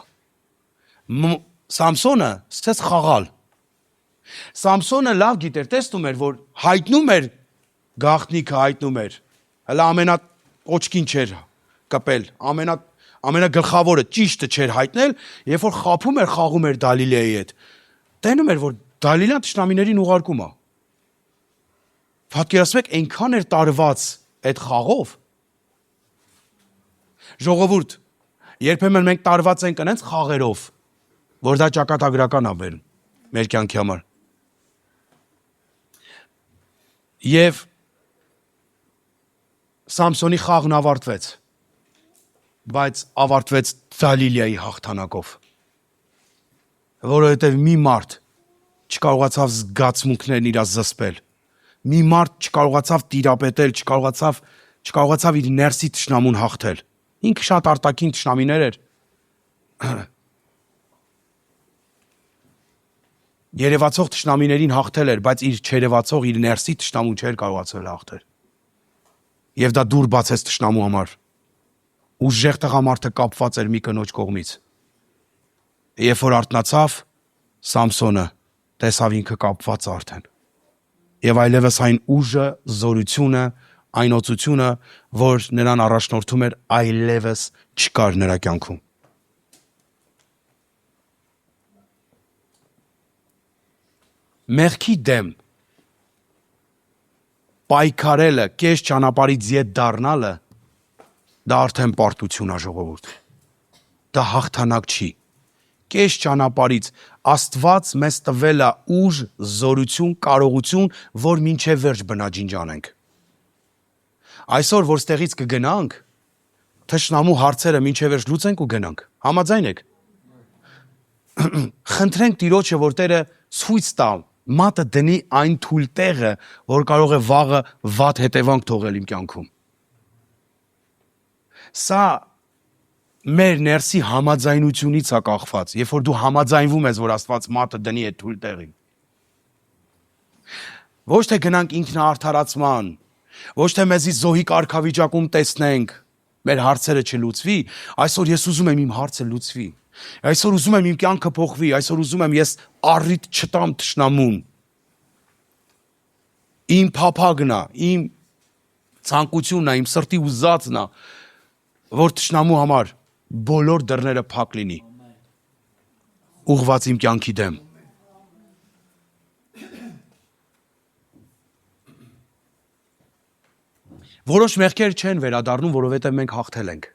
Սամսոնը սկսեց խաղալ։ Սամսոնը լավ գիտեր, տեսնում էր, որ հայտնում էր գաղտնիքը, հայտնում էր։ Հələ ամենաոչքին չէր կպել, ամենագլխավորը ճիշտը չէր հայտնել, երբ որ խաղում էր Դալիլեի հետ։ Տենում էր, որ Դալիլյան թշնամիներին ուղարկում է։ Պատկերացրեք, այնքան էր տարված այդ խաղով։ Ժողովուրդ, երբեմն մենք տարված ենք այնց խաղերով, որ դա ճակատագրական է մեր կյանքի համար։ Եվ Սամսոնի խաղն ավարտվեց, բայց ավարտվեց Դալիլիայի հաղթանակով, որովհետև մի մարդ չկարողացավ զգացմունքներն իր զսպել, մի մարդ չկարողացավ տիրապետել, չկարողացավ իր ներսի թշնամուն հաղթել, ինքը շատ արտաքին թշնամիներ էր, երևացող թշնամիներին հաղթել էր, բայց իր չերևացող, իր ներսի թշնամուն չէր կարողացել հաղթել։ Եվ դա դուր բացեց թշնամու համար։ Ուժեղ տղամարդը կապված էր մի կնոջ կողմից։ Երբ որ արթնացավ, Սամսոնը տեսավ ինքը կապված արդեն։ Եվ այլևս այն ուժը, զորությունը, այն օծությունը, որ նրան առաջնորդում էր, այլևս չկար նրա կյանքում։ Մեղքի դեմ պայքարելը, կես ճանապարհից ետ դառնալը, դա արդեն պարտություն է, ժողովուրդ։ Դա հաղթանակ չի։ Կես ճանապարհից Աստված մեզ տվել է ուժ, զորություն, կարողություն, որ մինչև վերջ բնաջինջանենք։ Այսօր, որ ստեղից կգնանք, թշնամու հարցերը մինչև վերջ լուծենք ու գնանք։ Համաձայն եք։ խնդրենք Տիրոջը, որ Տերը ցույց տա, մատը դնի այն թույլ տեղը, որ կարող է վաղը վատ հետևանք թողել իմ կյանքում։ Սա մեր ներսի համաձայնությունից է կախված, երբ որ դու համաձայնվում ես, որ Աստված մատը դնի այդ թույլ տեղին։ Ոչ թե գնանք ինքնաարդարացման, ոչ թե մեզի զոհի կարգավիճակում տեսնենք, մեր հարցերը չլուծվի, այսօր ես ուզում եմ իմ հարցը լուծվի։ Այսօր ուզում եմ իմ կյանքը փոխվի, այսօր ուզում եմ ես առիթ չտամ թշնամուն։ Իմ փափագն է, իմ ցանկությունն է, իմ սրտի ուզածն է, որ թշնամու համար բոլոր դռները փակ լինի։ Ուղղված իմ կյանքի դեմ։ Որոշ մեղքեր չեն վերադառնում, որովհետև մենք հաղթել ենք։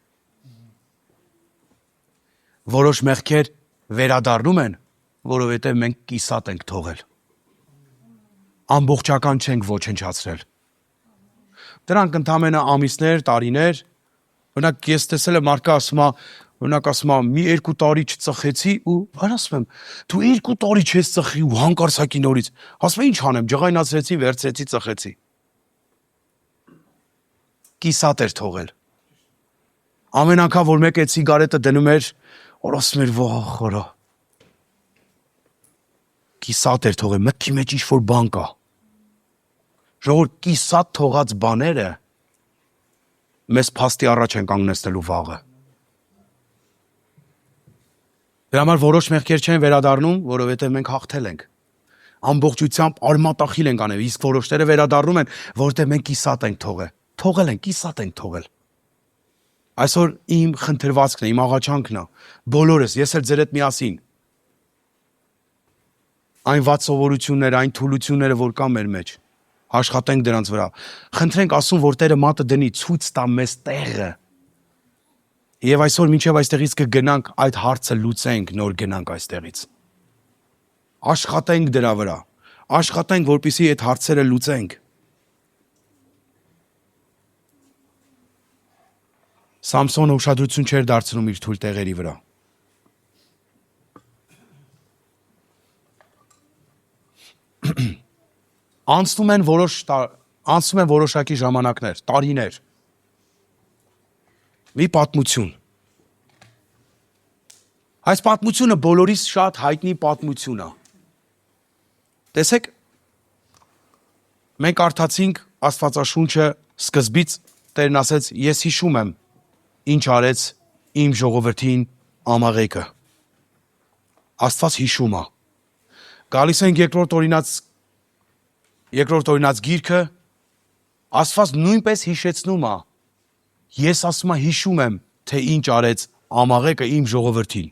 Որոշ մեղքեր վերադառնում են, որովհետև մենք կիսատ ենք թողել։ Ամբողջական չենք ոչնչացրել։ Դրանք ընդամենը ամիսներ, տարիներ, օրինակ ես տեսել եմ մարդը ասում է, մի 2 տարի չծխեցի ու ասում եմ, դու 2 տարի չես ծխի ու հանկարծակի նորից։ Ասում եմ, ինչ անեմ, ջղայնացրեցի, վերցրեցի, ծխեցի։ Կիսատ էր թողել։ Ամեն անգամ, որ մեկ այդ սիգարետը դնում էր, որ ասում էր, վախ խորա։ Կիսատ էր թողել, մտքի մեջ ինչ-որ բան կա։ Ժողովուրդ, կիսատ թողած բաները մեզ փաստի առաջ են կանգնեցնելու վաղը։ Դրա համար որոշ մեղքեր չեն վերադառնում, որովհետև մենք հաղթել ենք։ Ամբողջությամբ արմատախիլ ենք անել, իսկ որոշները վերադառնում են, որովհետև մենք կիսատ ենք թողել։ Թողել ենք, կիսատ ենք թողել։ Այսօր իմ խնդրվածքն է, իմ աղաչանքն է, բոլորս, ես էլ ձեր հետ միասին։ Այն վատ սովորությունները, այն թուլությունները, որ կան մեր մեջ, աշխատենք դրանց վրա։ Խնդրենք Աստծուն, որ Տերը մատը դնի, ցույց տա մեզ տեղը։ Եվ այսօր մինչև այստեղից կգնանք այդ հարցը լուծենք, նոր գնանք այստեղից։ Աշխատենք դրա վրա։ Աշխատենք, որպեսզի այդ հարցերը լուծենք։ Սամսոնը ուշադրություն չէր դարձնում իր թույլ տեղերի վրա։ Անցնում են որոշակի ժամանակներ, տարիներ։ Մի պատմություն։ Այս պատմությունը բոլորիս շատ հայտնի պատմություն է։ Տեսեք, մենք կարդացինք Աստվածաշունչը սկզբից Տերն ասեց, ես հիշում եմ, ինչ արեց իմ ժողովրդին Ամաղեկը։ Աստված հիշում է։ Գալիս ենք երկրորդ օրինաց գիրքը, Աստված նույնպես հիշեցնում է։ Ես ասում եմ հիշում եմ, թե ինչ արեց Ամաղեկը իմ ժողովրդին։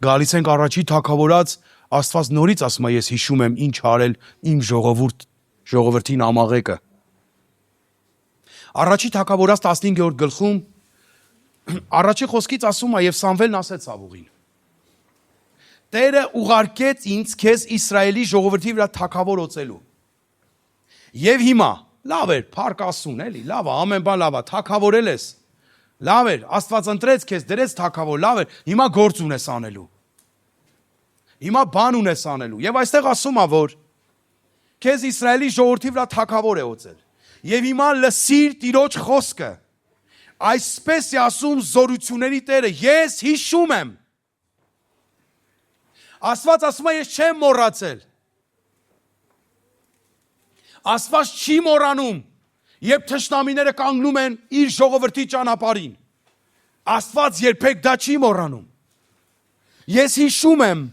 Գալիս ենք առաջի թագավորած, Աստված նորից ասում է, ես հիշում եմ, ինչ արել իմ ժողովրդին Ամաղեկը։ Առաջի թագավորած 15-րդ գլխում առաջի խոսքից ասում է, եւ Սամվելն ասեց Սավուղին. Տերը ուղարկեց ինձ քեզ Իսրայելի ժողովրդի վրա թագավոր օծելու։ Եվ հիմա լավ էր, փառք Աստծուն, էլի, լավ է, ամեն բան լավ է, թագավորել ես։ Լավ էր, Աստված ընտրեց քեզ, դրեց թագավոր, լավ էր, հիմա գործ ունես անելու։ Հիմա բան ունես անելու։ Եվ այստեղ ասում է, որ քեզ Իսրայելի ժողովրդի վրա թագավոր է օծել։ Եվ հիմա լսիր Տիրոջ խոսքը։ Այսպես է ասում զորությունների Տերը, ես հիշում եմ։ Աստված ասում է, ես չեմ մոռացել։ Աստված չի մոռանում, երբ թշնամիները կանգնում են իր ժողովրդի ճանապարհին։ Աստված երբեք դա չի մոռանում։ Ես հիշում եմ,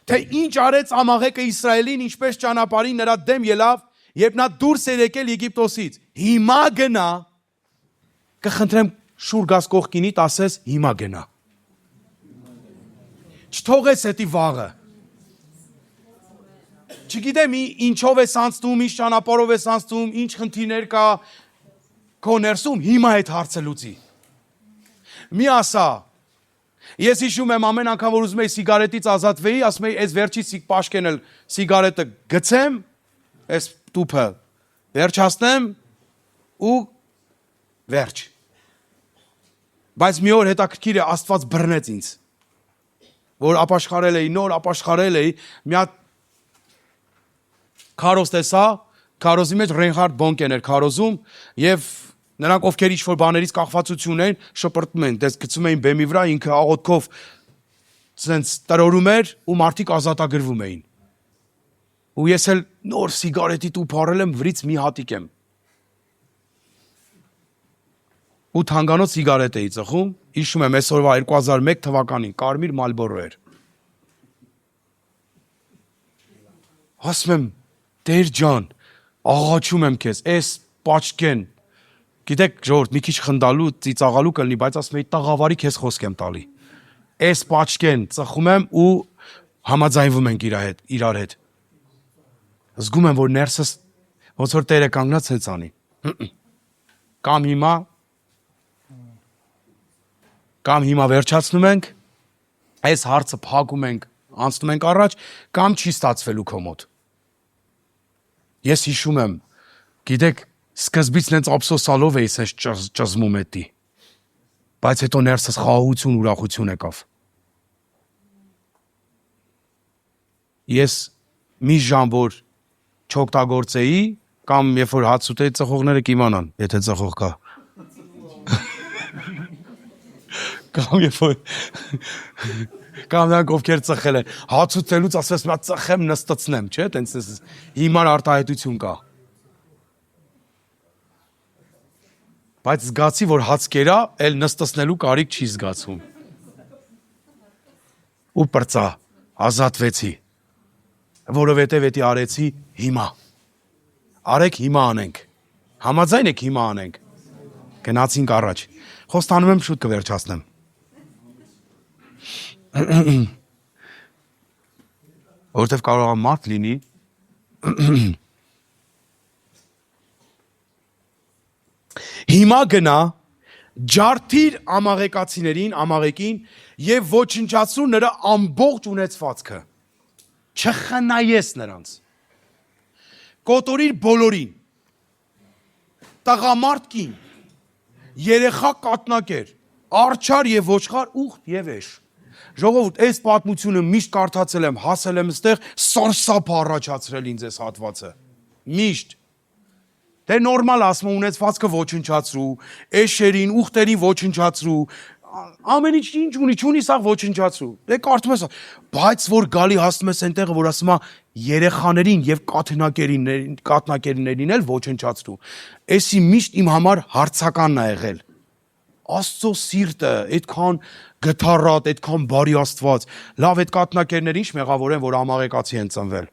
թե ինչ արեց Ամաղեկը Իսրայելին, ինչպես ճանապարհին նրա դեմ ելավ, երբ նա դուրս էր եկել Եգիպտոսից։ Հիմա գնա, կխնդրեմ շուր գաս կողքինիդ, ասես հիմա գնա։ Չթողես հետի վաղը։ Չգիտեմ ինչով ես անցնում, ինչ ճանապարհով ես անցնում, ինչ խնդիրներ կա քո ներսում, հիմա այդ հարցը լուծի։ Մի ասա, ես հիշում եմ ամեն անգամ որ ուզում եի սիգարետից ազատվեի, ասում եի, այս վերջի պաշկենել սիգարետը գցեմ, այս տուփը վերջացնեմ ու վերջ։ Բայց մի օր հետաքրքիր է Աստված բռնեց ինձ, որ ապաշխարել էի, նոր ապաշխարել էի, մի հատ քարոզ տեսա, քարոզի մեջ Ռենհարդ Բոնկեն էր քարոզում եւ նրանք ովքեր ինչ-որ բաներից կախվածություն են, շպրտում են, դες գցում էին բեմի վրա, ինքը աղոթքով ցենց տրորում էր ու մարդիկ ազատագրվում էին։ Ու ես էլ նոր սիգարետի տուփ առել եմ, վրից մի հատիկ եմ։ 8 հանգանոց սիգարետ էի ծխում, հիշում եմ այսօրվա 2001 թվականին, կարմիր Մալբորո էր։ Ասում եմ, Տեր ջան, աղաչում եմ քեզ, այս պաչկեն, գիտեք ժողովուրդ, մի քիչ խնդալու, ծիծաղալու կլինի, բայց ասում եմ, տաղավարի քեզ խոսք եմ տալի։ Այս պաչկեն ծխում եմ ու համաձայնվում ենք իրար հետ։ Զգում եմ, որ ներսս ոնց որ Տերը կանգնած հենց անի։ Կամ հիմա վերջացնում ենք, այս հարցը փակում ենք, անցնում ենք առաջ, կամ չի ստացվելու քո մոտ։ Ես հիշում եմ, գիտեք, սկզբից նենց ափսոսալով էի սենց ճզմում էտի, բայց հետո ներսս խաղաղություն, ուրախություն եկավ։ Ես մի ժամ, որ չօգտագործեի, կամ երբ որ հաց ուտեի, ծխողները կիմանան, եթե ծխող կա։ Կամ երբ որ կամ նրանք ովքեր ծխել են, հաց ուտելուց ասես մա ծխեմ նստացնեմ, չէ՞, տենց հիմար արտահայտություն կա։ Բայց զգացի, որ հաց կերա, էլ նստացնելու կարիք չի զգացում։ Ու պրծա, ազատվեցի, որովհետև էդի արեցի հիմա։ Արեք հիմա անենք, համաձայն եք հիմա անենք, գնացինք առաջ, խոստանում եմ շուտ կվերջացնեմ։ Որտեվ կարող է մարդ լինի, հիմա գնա, ջարդիր ամաղեկին և ոչնչացրու նրա ամբողջ ունեցվածքը, չխնայես նրանց, կոտորիր բոլորին, տղամարդ կին, երեխա կատնակեր, արջար և ոչխար ուղտ և էշ։ Ժողովուրդ, այս պատմությունը միշտ կարդացել եմ, հասել եմ ստեղ, սարսափ առաջացրել ինձ այս հատվածը, միշտ։ Դե նորմալ ասում ունեցվածքը ոչնչացրու, էշերին, ուղտերին ոչնչացրու, ամեն ինչ ունի սաղ ոչնչացրու։ Դե կարդում ես, բայց որ գալի հասնում ես այնտեղը, որ ասում է երեխաներին և կաթնակերներին էլ ոչնչացրու։ Էսի միշտ իմ համար հարցականն է եղել։ Աստծո սիրտը, այդքան գթառատ, այդքան բարի Աստված, լավ այդ կաթնակերները ինչ մեղավոր են, որ ամաղեկացի են ծնվել։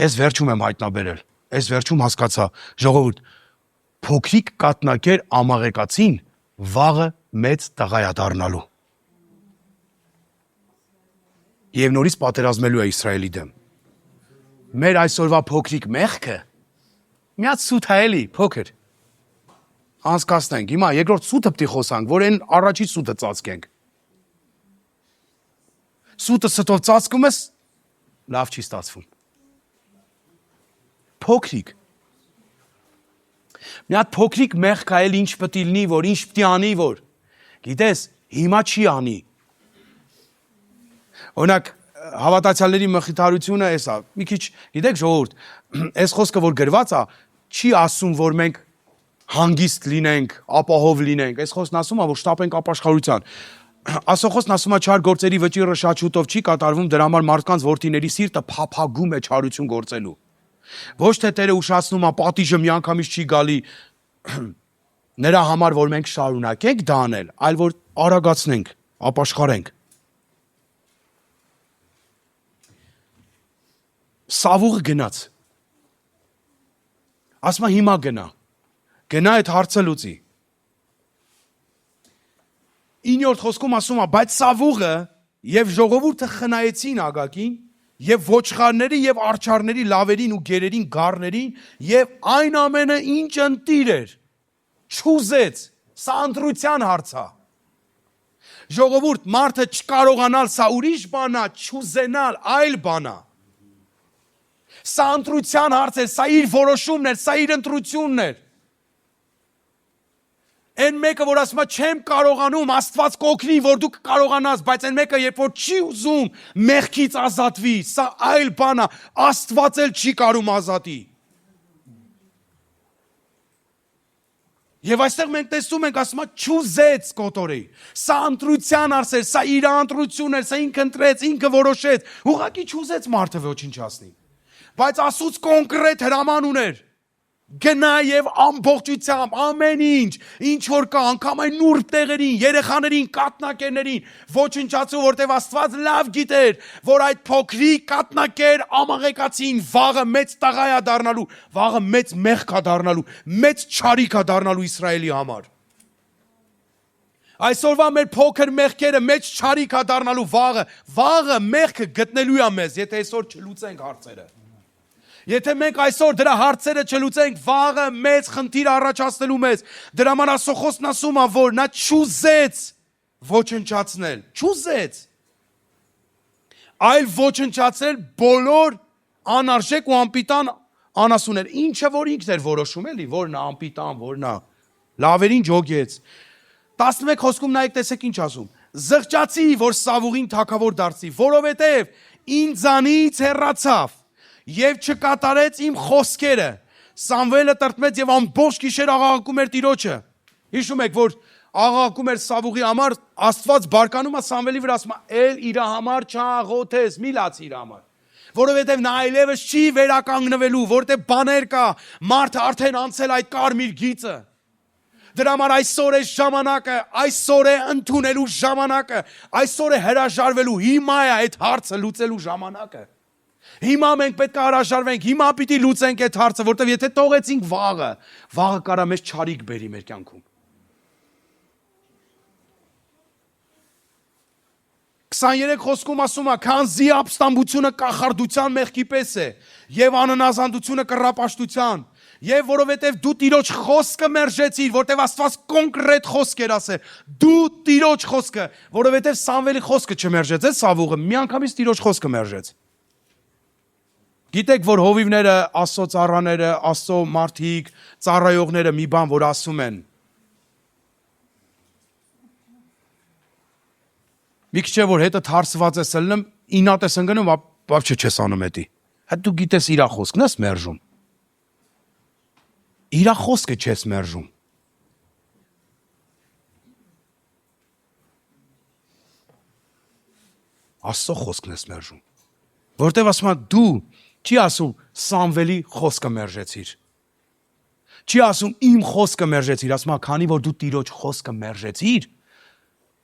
Ես վերջում եմ հայտնաբերել, ես վերջում հասկացա, ժողովուրդ, փոքրիկ կաթնակեր ամաղեկացին վաղը մեծ տղա է դառնալու։ Եվ նորից պատերազմելու է Իսրայելի դեմ։ Մեր այսօրվա փոքրիկ մեղքը մի հատ սուտ է էլի, փոքր։ Անցկացնենք, հիմա երկրորդ սուտը պտի խոսանք, որ այն առաջի սուտը ծածկենք։ Սուտը ստով ծածկում ես, լավ չի ստացվում։ Փոքրիկ։ Մի հատ փոքրիկ մեղք է էլ ինչ պտի լինի, որ ինչ պտի անի, որ գիտես, հիմա չի անի։ Օրինակ, հավատացյալների մխիթարությունը էս է, մի քիչ, գիտեք ժողովուրդ, այս խոսքը որ գրված է, չի ասում, որ մենք հանգիստ լինենք, ապահով լինենք, այս խոսքն ասում է, որ շտապենք ապաշխարության։ Ասոխոսն ասում է, չար գործերի վճիռը շատ շուտով չի կատարվում, դրա համար մարդկանց որդիների սիրտը փափագում է չարություն գործելու։ Ոչ թե Տերը ուշացնում է, պատիժը միանգամից չի գալի նրա համար, որ մենք շարունակենք դա անել, այլ որ արագացնենք, ապաշխարենք։ Սավուղը գնաց։ Ասում է հիմա գնա այդ հարցը լուծի։ 9-րդ խոսքում ասում է, բայց Սավուղը եւ ժողովուրդը խնայեցին Ագագին եւ ոչխարների եւ արջարների լավերին ու գերերին գառներին եւ այն ամենը ինչ ընտիր էր չուզեց, սա ընտրության հարց է։ Ժողովուրդ, մարդը չկարողանալ, սա ուրիշ բան է, չուզենալ այլ բան է։ Սա ընտրության հարց էր, սա իր որոշումն էր, սա իր ընտրությունն էր։ Այն մեկը, որ ասում է չեմ կարողանում, Աստված կօգնի, որ դու կարողանաս, բայց այն մեկը, երբ որ չի ուզում մեղքից ազատվի, սա այլ բան է, Աստված էլ չի կարում ազատի։ Եվ այստեղ մենք տեսնում ենք, ասում է չուզեց կոտորի։ Սա ընտրության արսեր, սա իր ընտրությունն էր, սա ինքը ընտրեց, ինքը որոշեց։ Ուղղակի չուզեց մարդը ոչնչացնի։ Բայց Աստուծո կոնկրետ հրաման ուներ։ Գնա եւ ամբողջությամբ ամեն ինչ որ կա, անգամ այն նուրբ տեղերին, երեխաներին, կատնակերներին, ոչնչացու, որտեվ Աստված լավ գիտեր, որ այդ փոքրիկ կատնակեր ամաղեկացին վաղը մեծ տղայա դառնալու, վաղը մեծ մեղք է դառնալու, մեծ չարիք է դառնալու Իսրայելի համար։ Այսօրվա մեր փոքր մեղքերը մեծ չարիք է դառնալու վաղը մեղքը գտնելու է մեզ, եթե այսօր չլուծենք հարցերը։ Եթե մենք այսօր դրա հարցերը չլուծենք, վաղը մեծ խնդիր առաջացնելու մեզ։ Դրա համար Աստծո ասում է, որ նա չուզեց ոչնչացնել, չուզեց։ Այլ ոչնչացնել բոլոր անարժեք ու անպիտան անասուններ, ինչը որ ինքն էր որոշում էլի, որ նա անպիտան, որ նա լավերին ջոգեց։ 11 խոսքում նայեք, տեսեք ինչ ասում։ Զղջացի, որ Սավուղին թագավոր դարձի, որովհետև ինձանից հեռացավ եւ չկատարեց իմ խոսքերը։ Սամվելը տրտմեց եւ ամբողջ գիշեր աղաղակում էր Տիրոջը։ Հիշում եք, որ աղաղակում էր Սավուղի համար, Աստված բարկանում է Սամվելի վրա, ասում է՝ «Էլ իր համար չաղոթես, մի լացի իր համար»։ Որովհետև նա այլևս չի վերականգնվելու, որտեղ բաներ կա, մարդը արդեն անցել այդ կարմիր գիծը։ Դրա համար այսօր է ժամանակը, այսօր է ընդունելու ժամանակը, այսօր է հրաժարվելու, հիմա է այդ հարցը լուծելու ժամանակը։ Հիմա մենք պետք է հրաժարվենք, հիմա պիտի լուծենք այդ հարցը, որտեղ եթե թողեցինք վաղը կարա մեզ չարիք բերի մեր կյանքում։ 23 խոսքում ասում է, քանզի ապստամբությունը կախարդության մեղքի պես է, եւ աննազանդությունը կռապաշտության, եւ որովհետեւ դու Տիրոջ խոսքը մերժեցիր, որտեւ Աստված կոնկրետ խոսք էր ասել, դու Տիրոջ խոսքը, որովհետեւ Սամվելի խոսքը չմերժեց, Սավուղը միանգամից Տիրոջ խոսքը մերժեց։ Գիտեք, որ հովիվները, Աստծո ծառաները, Աստծո մարդիկ, ծառայողները մի բան որ ասում են։ Մի քիչ որ հետը թարսված ես ելնում, ինատ ես ընկնում, բավարար չես անում էտի։ Հա դու գիտես իր խոսքն ես մերժում։ Իր խոսքը չես մերժում։ Աստծո խոսքն ես մերժում։ Որտեվ ասում եմ դու չի ասում Սամվելի խոսքը մերժեցիր։ Չի ասում իմ խոսքը մերժեցիր, ասում եմ քանի որ դու Տիրոջ խոսքը մերժեցիր,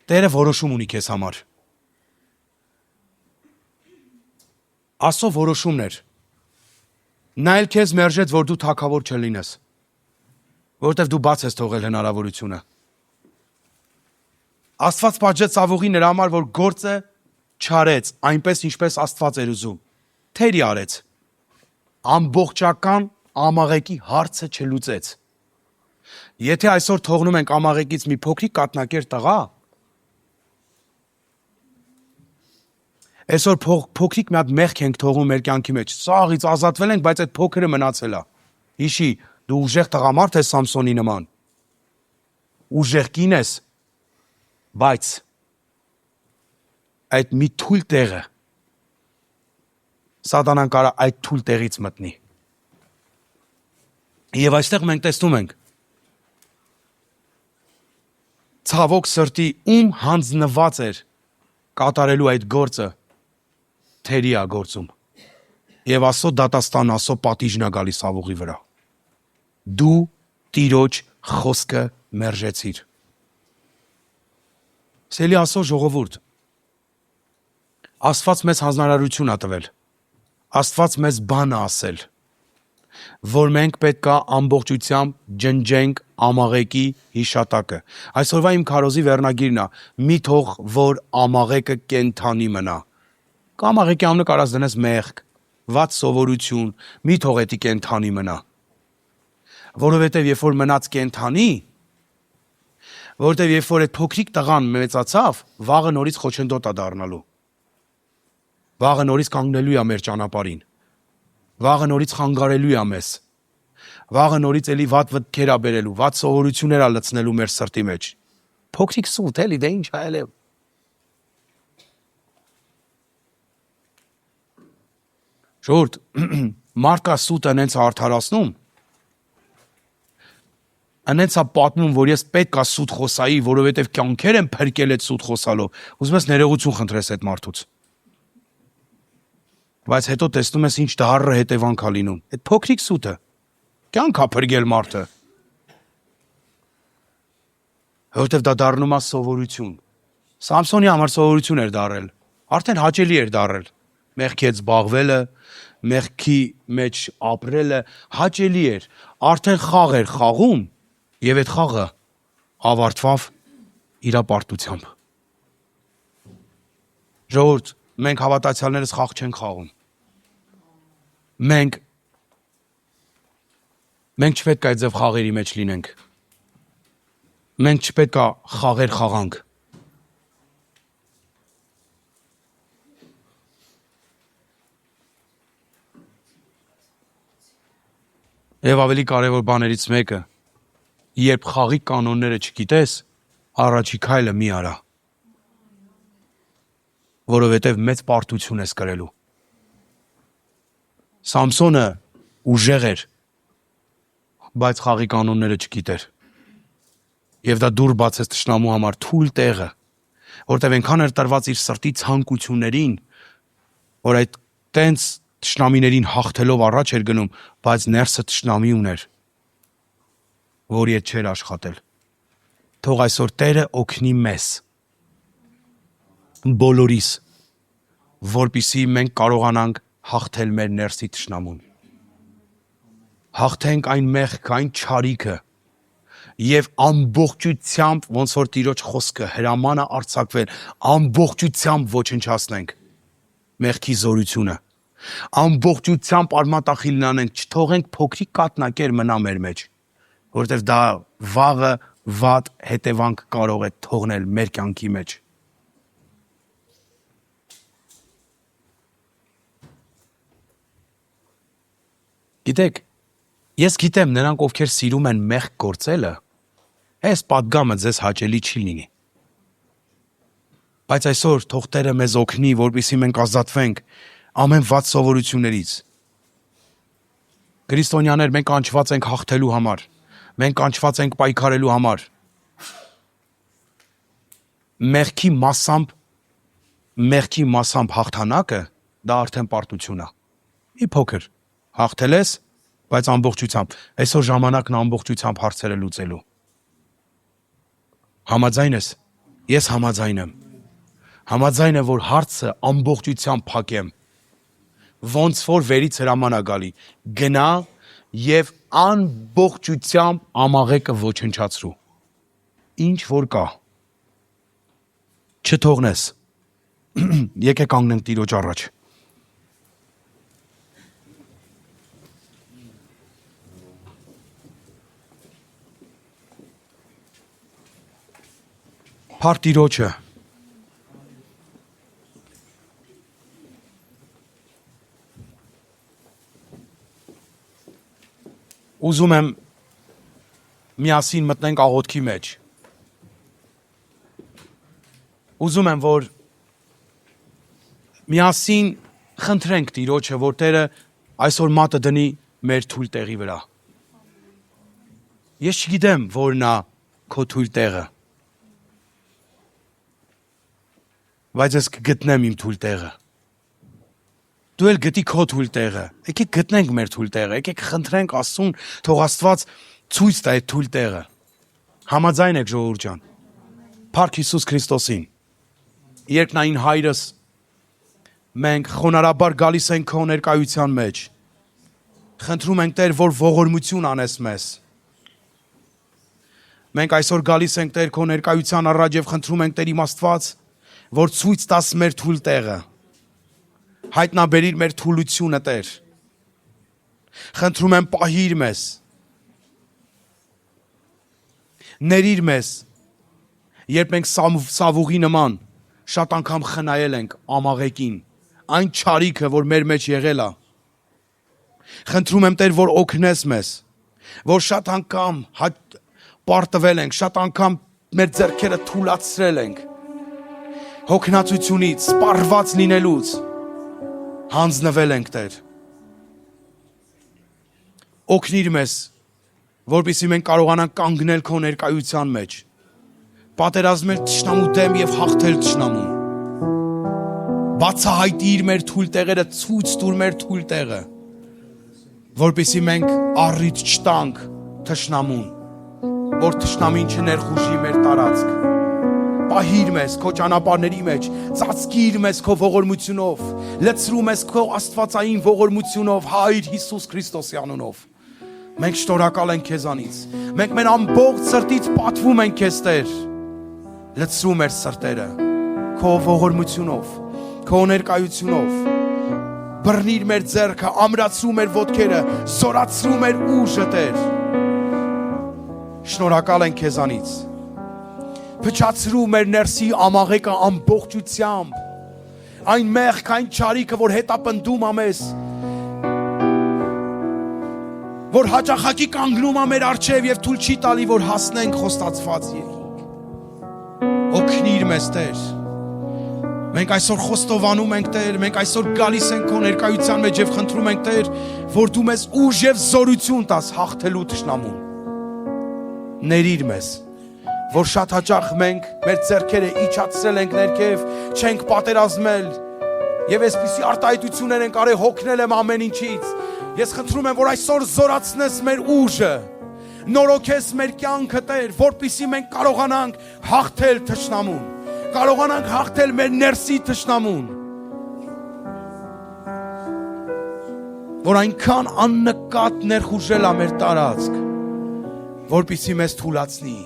Տերը որոշում ունի քեզ համար։ Աստծո որոշումն էր։ Նա էլ քեզ մերժեց, որ դու թագավոր չլինես, որտեվ դու բաց ես թողել հնարավորությունը։ Աստված պատժեց Սավուղին նրա համար, որ գործը չարեց, այնպես ինչպես Աստված էր ուզում։ Թերի արեց։ Ամբողջական ամաղեկի հարցը չլուծեց։ Եթե այսօր թողնում ենք ամաղեկից մի փոքրիկ կատնակեր տղա, այսօր փոքրիկ մի հատ մեղք ենք թողում մեր կյանքի մեջ, սաղից ազատվել ենք, բայց այդ փոքրը մնացել է։ Հիշի, դու ուժեղ տղամարդ ես Սամսոնի նման։ Ուժեղ կին ես, բայց այդ մի թույլ տեղը Սատանան կարա այդ թույլ տեղից մտնի։ Եվ այստեղ մենք տեսնում ենք ցավոք սրտի ում հանձնված էր կատարելու այդ գործը թերի է գործում։ Եվ Աստծո դատաստան, Աստծո պատիժն է գալիս Սավուղի վրա։ Դու Տիրոջ խոսքը մերժեցիր։ Սելի Աստծո ժողովուրդ, Աստված մեզ հանձնարարություն է տվել։ Աստված մեզ բան է ասել, որ մենք պետք է ամբողջությամբ ջնջենք ամաղեկի հիշատակը։ Այսօրվա իմ քարոզի վերնագիրն է՝ մի թող որ ամաղեկը կենթանի մնա։ Կամ ամաղեկի անունը կարաս դնես մեղք, վատ սովորություն, մի թող էդի կենթանի մնա։ Որովհետև երբ որ մնաց կենթանի, որովհետև երբ որ այդ փոքրիկ տղան մեծացավ, վաղը նորից խոչընդոտ է դառնալու։ Վաղը նորից կանգնելու է մեր ճանապարհին։ Վաղը նորից խանգարելու է մեզ։ Վաղը նորից էլի վատ վտքեր ա բերելու, վատ սովորություններ ա լցնելու մեր սրտի մեջ։ Փոքրիկ սուտ էլի, դե ինչ ա էլի։ Ժողովուրդ, մարդկա սուտը նենց արդարացնում, անենց ա պատմում, որ ես պետք ա սուտ խոսայի, որովհետև կյանքեր եմ փրկել այդ սուտ խոսալով, ուզում ես ներողություն խնդրես այդ մարդուց։ Բայց հետո տեսնում ես ինչ դառը հետևանք ա լինում։ Այդ փոքրիկ սուտը կյանք ա փրկել մարդը։ Որովհետև դա դառնում ա սովորություն։ Սամսոնի համար սովորություն էր դառել, արդեն հաճելի էր դառել։ Մեղքի հետ զբաղվելը, մեղքի մեջ ապրելը հաճելի էր, արդեն խաղ էր խաղում, եւ այդ խաղը ավարտվավ իր պարտությամբ։ Ժողովուրդ, մենք հավատացյալներս խաղ չենք խաղում։ Մենք չպետք է այդ ձև խաղերի մեջ լինենք։ Մենք չպետք է խաղեր խաղանք։ Եվ ավելի կարևոր բաներից մեկը, երբ խաղի կանոնները չգիտես, առաջի քայլը մի արա, որովհետև մեծ պարտություն ես կրելու։ Սամսոնը ուժեղ էր, բայց խաղի կանոնները չգիտեր։ Եվ դա դուր բացեց թշնամու համար թույլ տեղը, որտեղ այնքան էր տրված իր սրտի ցանկություններին, որ այդ տենց թշնամիներին հաղթելով առաջ էր գնում, բայց ներսը թշնամի ուներ, որի հետ չէր աշխատել։ Թող այսօր Տերը օգնի մեզ, բոլորիս, որպեսզի մենք կարողանանք հաղթել մեր ներսի թշնամուն։ Հաղթենք այն մեղքը, այն չարիքը, եւ ամբողջությամբ, ոնց որ Տիրոջ խոսքը հրամանը արձակվել, ամբողջությամբ ոչնչացնենք մեղքի զորությունը, ամբողջությամբ արմատախիլն անենք, չթողենք փոքրիկ կաթնակեր մնա մեր մեջ, որովհետև դա վաղը վատ հետևանք կարող է թողնել մեր կյանքի մեջ։ Գիտեք, ես գիտեմ նրանք, ովքեր սիրում են մեղք գործելը, այս պատգամը ձեզ հաճելի չի լինի։ Բայց այսօր թող Տերը մեզ օգնի, որպեսզի մենք ազատվենք ամեն վատ սովորություններից։ Քրիստոնյաներ, մենք կանչված ենք հաղթելու համար, մենք կանչված ենք պայքարելու համար։ Մեղքի մասամբ հաղթանակը դա արդեն պարտություն է։ Մի փոքր հաղթել ես, բայց ամբողջությամբ։ Այսօր ժամանակն ամբողջությամբ հարցերը լուծելու։ Համաձայն ես։ Ես համաձայն եմ։ Համաձայն եմ, որ հարցը ամբողջությամբ փակեմ։ Ոնց որ վերից հրաման ա գալի, գնա եւ ամբողջությամբ ամաղեկը ոչնչացրու։ Ինչ որ կա։ Չթողնես։ Եկեք կանգնենք Տիրոջ առաջ։ Փառք Տիրոջը։ Ուզում եմ միասին մտնենք աղոթքի մեջ։ Ուզում եմ, որ միասին խնդրենք Տիրոջը, որ Տերը այսօր մատը դնի մեր թույլ տեղի վրա։ Ես չգիտեմ, որն է քո թույլ տեղը, բայց ես կգտնեմ իմ թույլ տեղը։ Դու էլ գտի քո թույլ տեղը։ Եկեք գտնենք մեր թույլ տեղը, եկեք խնդրենք Աստծուն, թող Աստված ցույց տա այդ թույլ տեղը։ Համաձայն եք, ժողովուրդ ջան։ Փառք Հիսուս Քրիստոսին։ Երկնային Հայրս, մենք խոնարհաբար գալիս ենք քո ներկայության մեջ։ Խնդրում ենք Տեր, որ ողորմություն անես մեզ։ Մենք այսօր գալիս ենք Տեր քո ներկայության առաջ եւ խնդրում ենք Տեր իմ Աստված, որ ցույց տաս մեր թույլ տեղը։ Հայտնաբերիր մեր թուլությունը, Տեր։ Խնդրում եմ պահիր մեզ։ Ներիր մեզ, երբ մենք սավուղի նման շատ անգամ խնայել ենք ամաղեկին, այն չարիքը, որ մեր մեջ եղել է։ Խնդրում եմ Տեր, որ օգնես մեզ, որ շատ անգամ պարտվել ենք, շատ անգամ մեր ձեռքերը թուլացրել ենք հոգնածությունից, սպառված լինելուց, հանձնվել ենք Տեր։ Օգնիր մեզ, որպեսզի մենք կարողանանք կանգնել քո ներկայության մեջ, պատերազմել թշնամու դեմ եւ հաղթել թշնամուն։ Բացահայտիր մեր թույլ տեղերը, ցույց տուր մեր թույլ տեղը, որպեսզի մենք առիթ չտանք թշնամուն, որ թշնամին չներխուժի մեր տարածք։ Պահիր մեզ քո ճանապարհների մեջ, ծածկիր մեզ քո ողորմությունով, լցրու մեզ քո աստվածային ողորմությունով, Հայր Հիսուս Քրիստոսի անունով։ Մենք շնորհակալ ենք քեզանից։ Մենք մեր ամբողջ սրտից պատվում ենք քեզ, Տեր։ Լցրու մեր սրտերը քո ողորմությունով, քո ներկայությունով։ Բռնիր մեր ձեռքը, ամրացրու մեր ոտքերը, զորացրու մեր ուժը, Տեր։ Շնորհակալ ենք քեզանից։ Փչացրու մեր ներսի ամաղեկը ամբողջությամբ, այն մեղք, այն չարիքը, որ հետապնդում ա մեզ, որ հաճախակի կանգնում ա մեր առջև եւ թույլ չի տալի, որ հասնենք խոստացված երկինք։ Օգնիր մեզ, Տեր։ Մենք այսօր խոստովանում ենք, Տեր, մենք այսօր գալիս ենք քո ներկայության մեջ եւ խնդրում ենք, Տեր, որ դու մեզ ուժ եւ զորություն տաս հաղթելու թշնամուն։ Ներիր մեզ, որ շատ հաճախ մենք մեր ձեռքերը իջացրել ենք ներքև, չենք պատերազմել եւ այսպիսի արտահայտություններ ենք արել, հոգնել եմ ամեն ինչից։ Ես խնդրում եմ, որ այսօր զորացնես մեր ուժը, նորոգես մեր կյանքը, Տեր, որպեսզի մենք կարողանանք հաղթել թշնամուն, կարողանանք հաղթել մեր ներսի թշնամուն, որ այնքան աննկատ ներխուժել ա մեր տարածք, որպեսզի մեզ թուլացնի,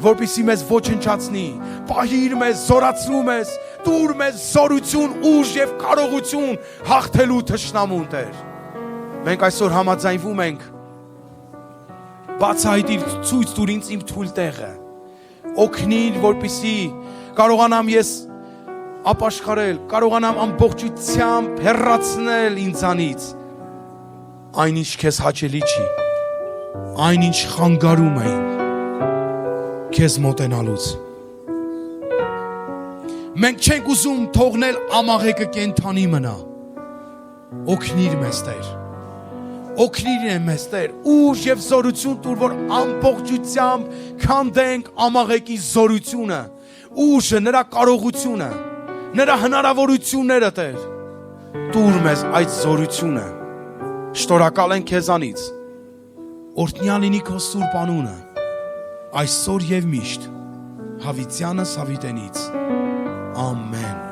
որպեսզի մեզ ոչնչացնի, պահիր մեզ, զորացրու մեզ, տուր մեզ զորություն, ուժ եւ կարողություն հաղթելու թշնամուն, Տեր։ Մենք այսօր համաձայնվում ենք, բացահայտիր, ցույց տուր ինձ իմ թույլ տեղը, օգնիր, որպեսզի կարողանամ ես ապաշխարել, կարողանամ ամբողջությամբ հեռացնել ինձանից այնինչ քեզ հաճելի չի, այնինչ խանգարում է քեզ մոտենալուց։ Մենք չենք ուզում թողնել ամաղեկը կենթանի մնա։ Օգնիր մեզ, Տեր։ Օգնիր մեզ, Տեր, ուժ եւ զորություն տուր, որ ամբողջությամբ քանդենք ամաղեկի զորությունը, ուժը, նրա կարողությունը, նրա հնարավորությունները, Տեր։ Տուր մեզ այդ զորությունը։ Շնորհակալ ենք քեզանից։ Օրհնյալ լինի քո սուրբ անունը, այսօր եւ միշտ, հավիտյանս հավիտենից։ Ամեն։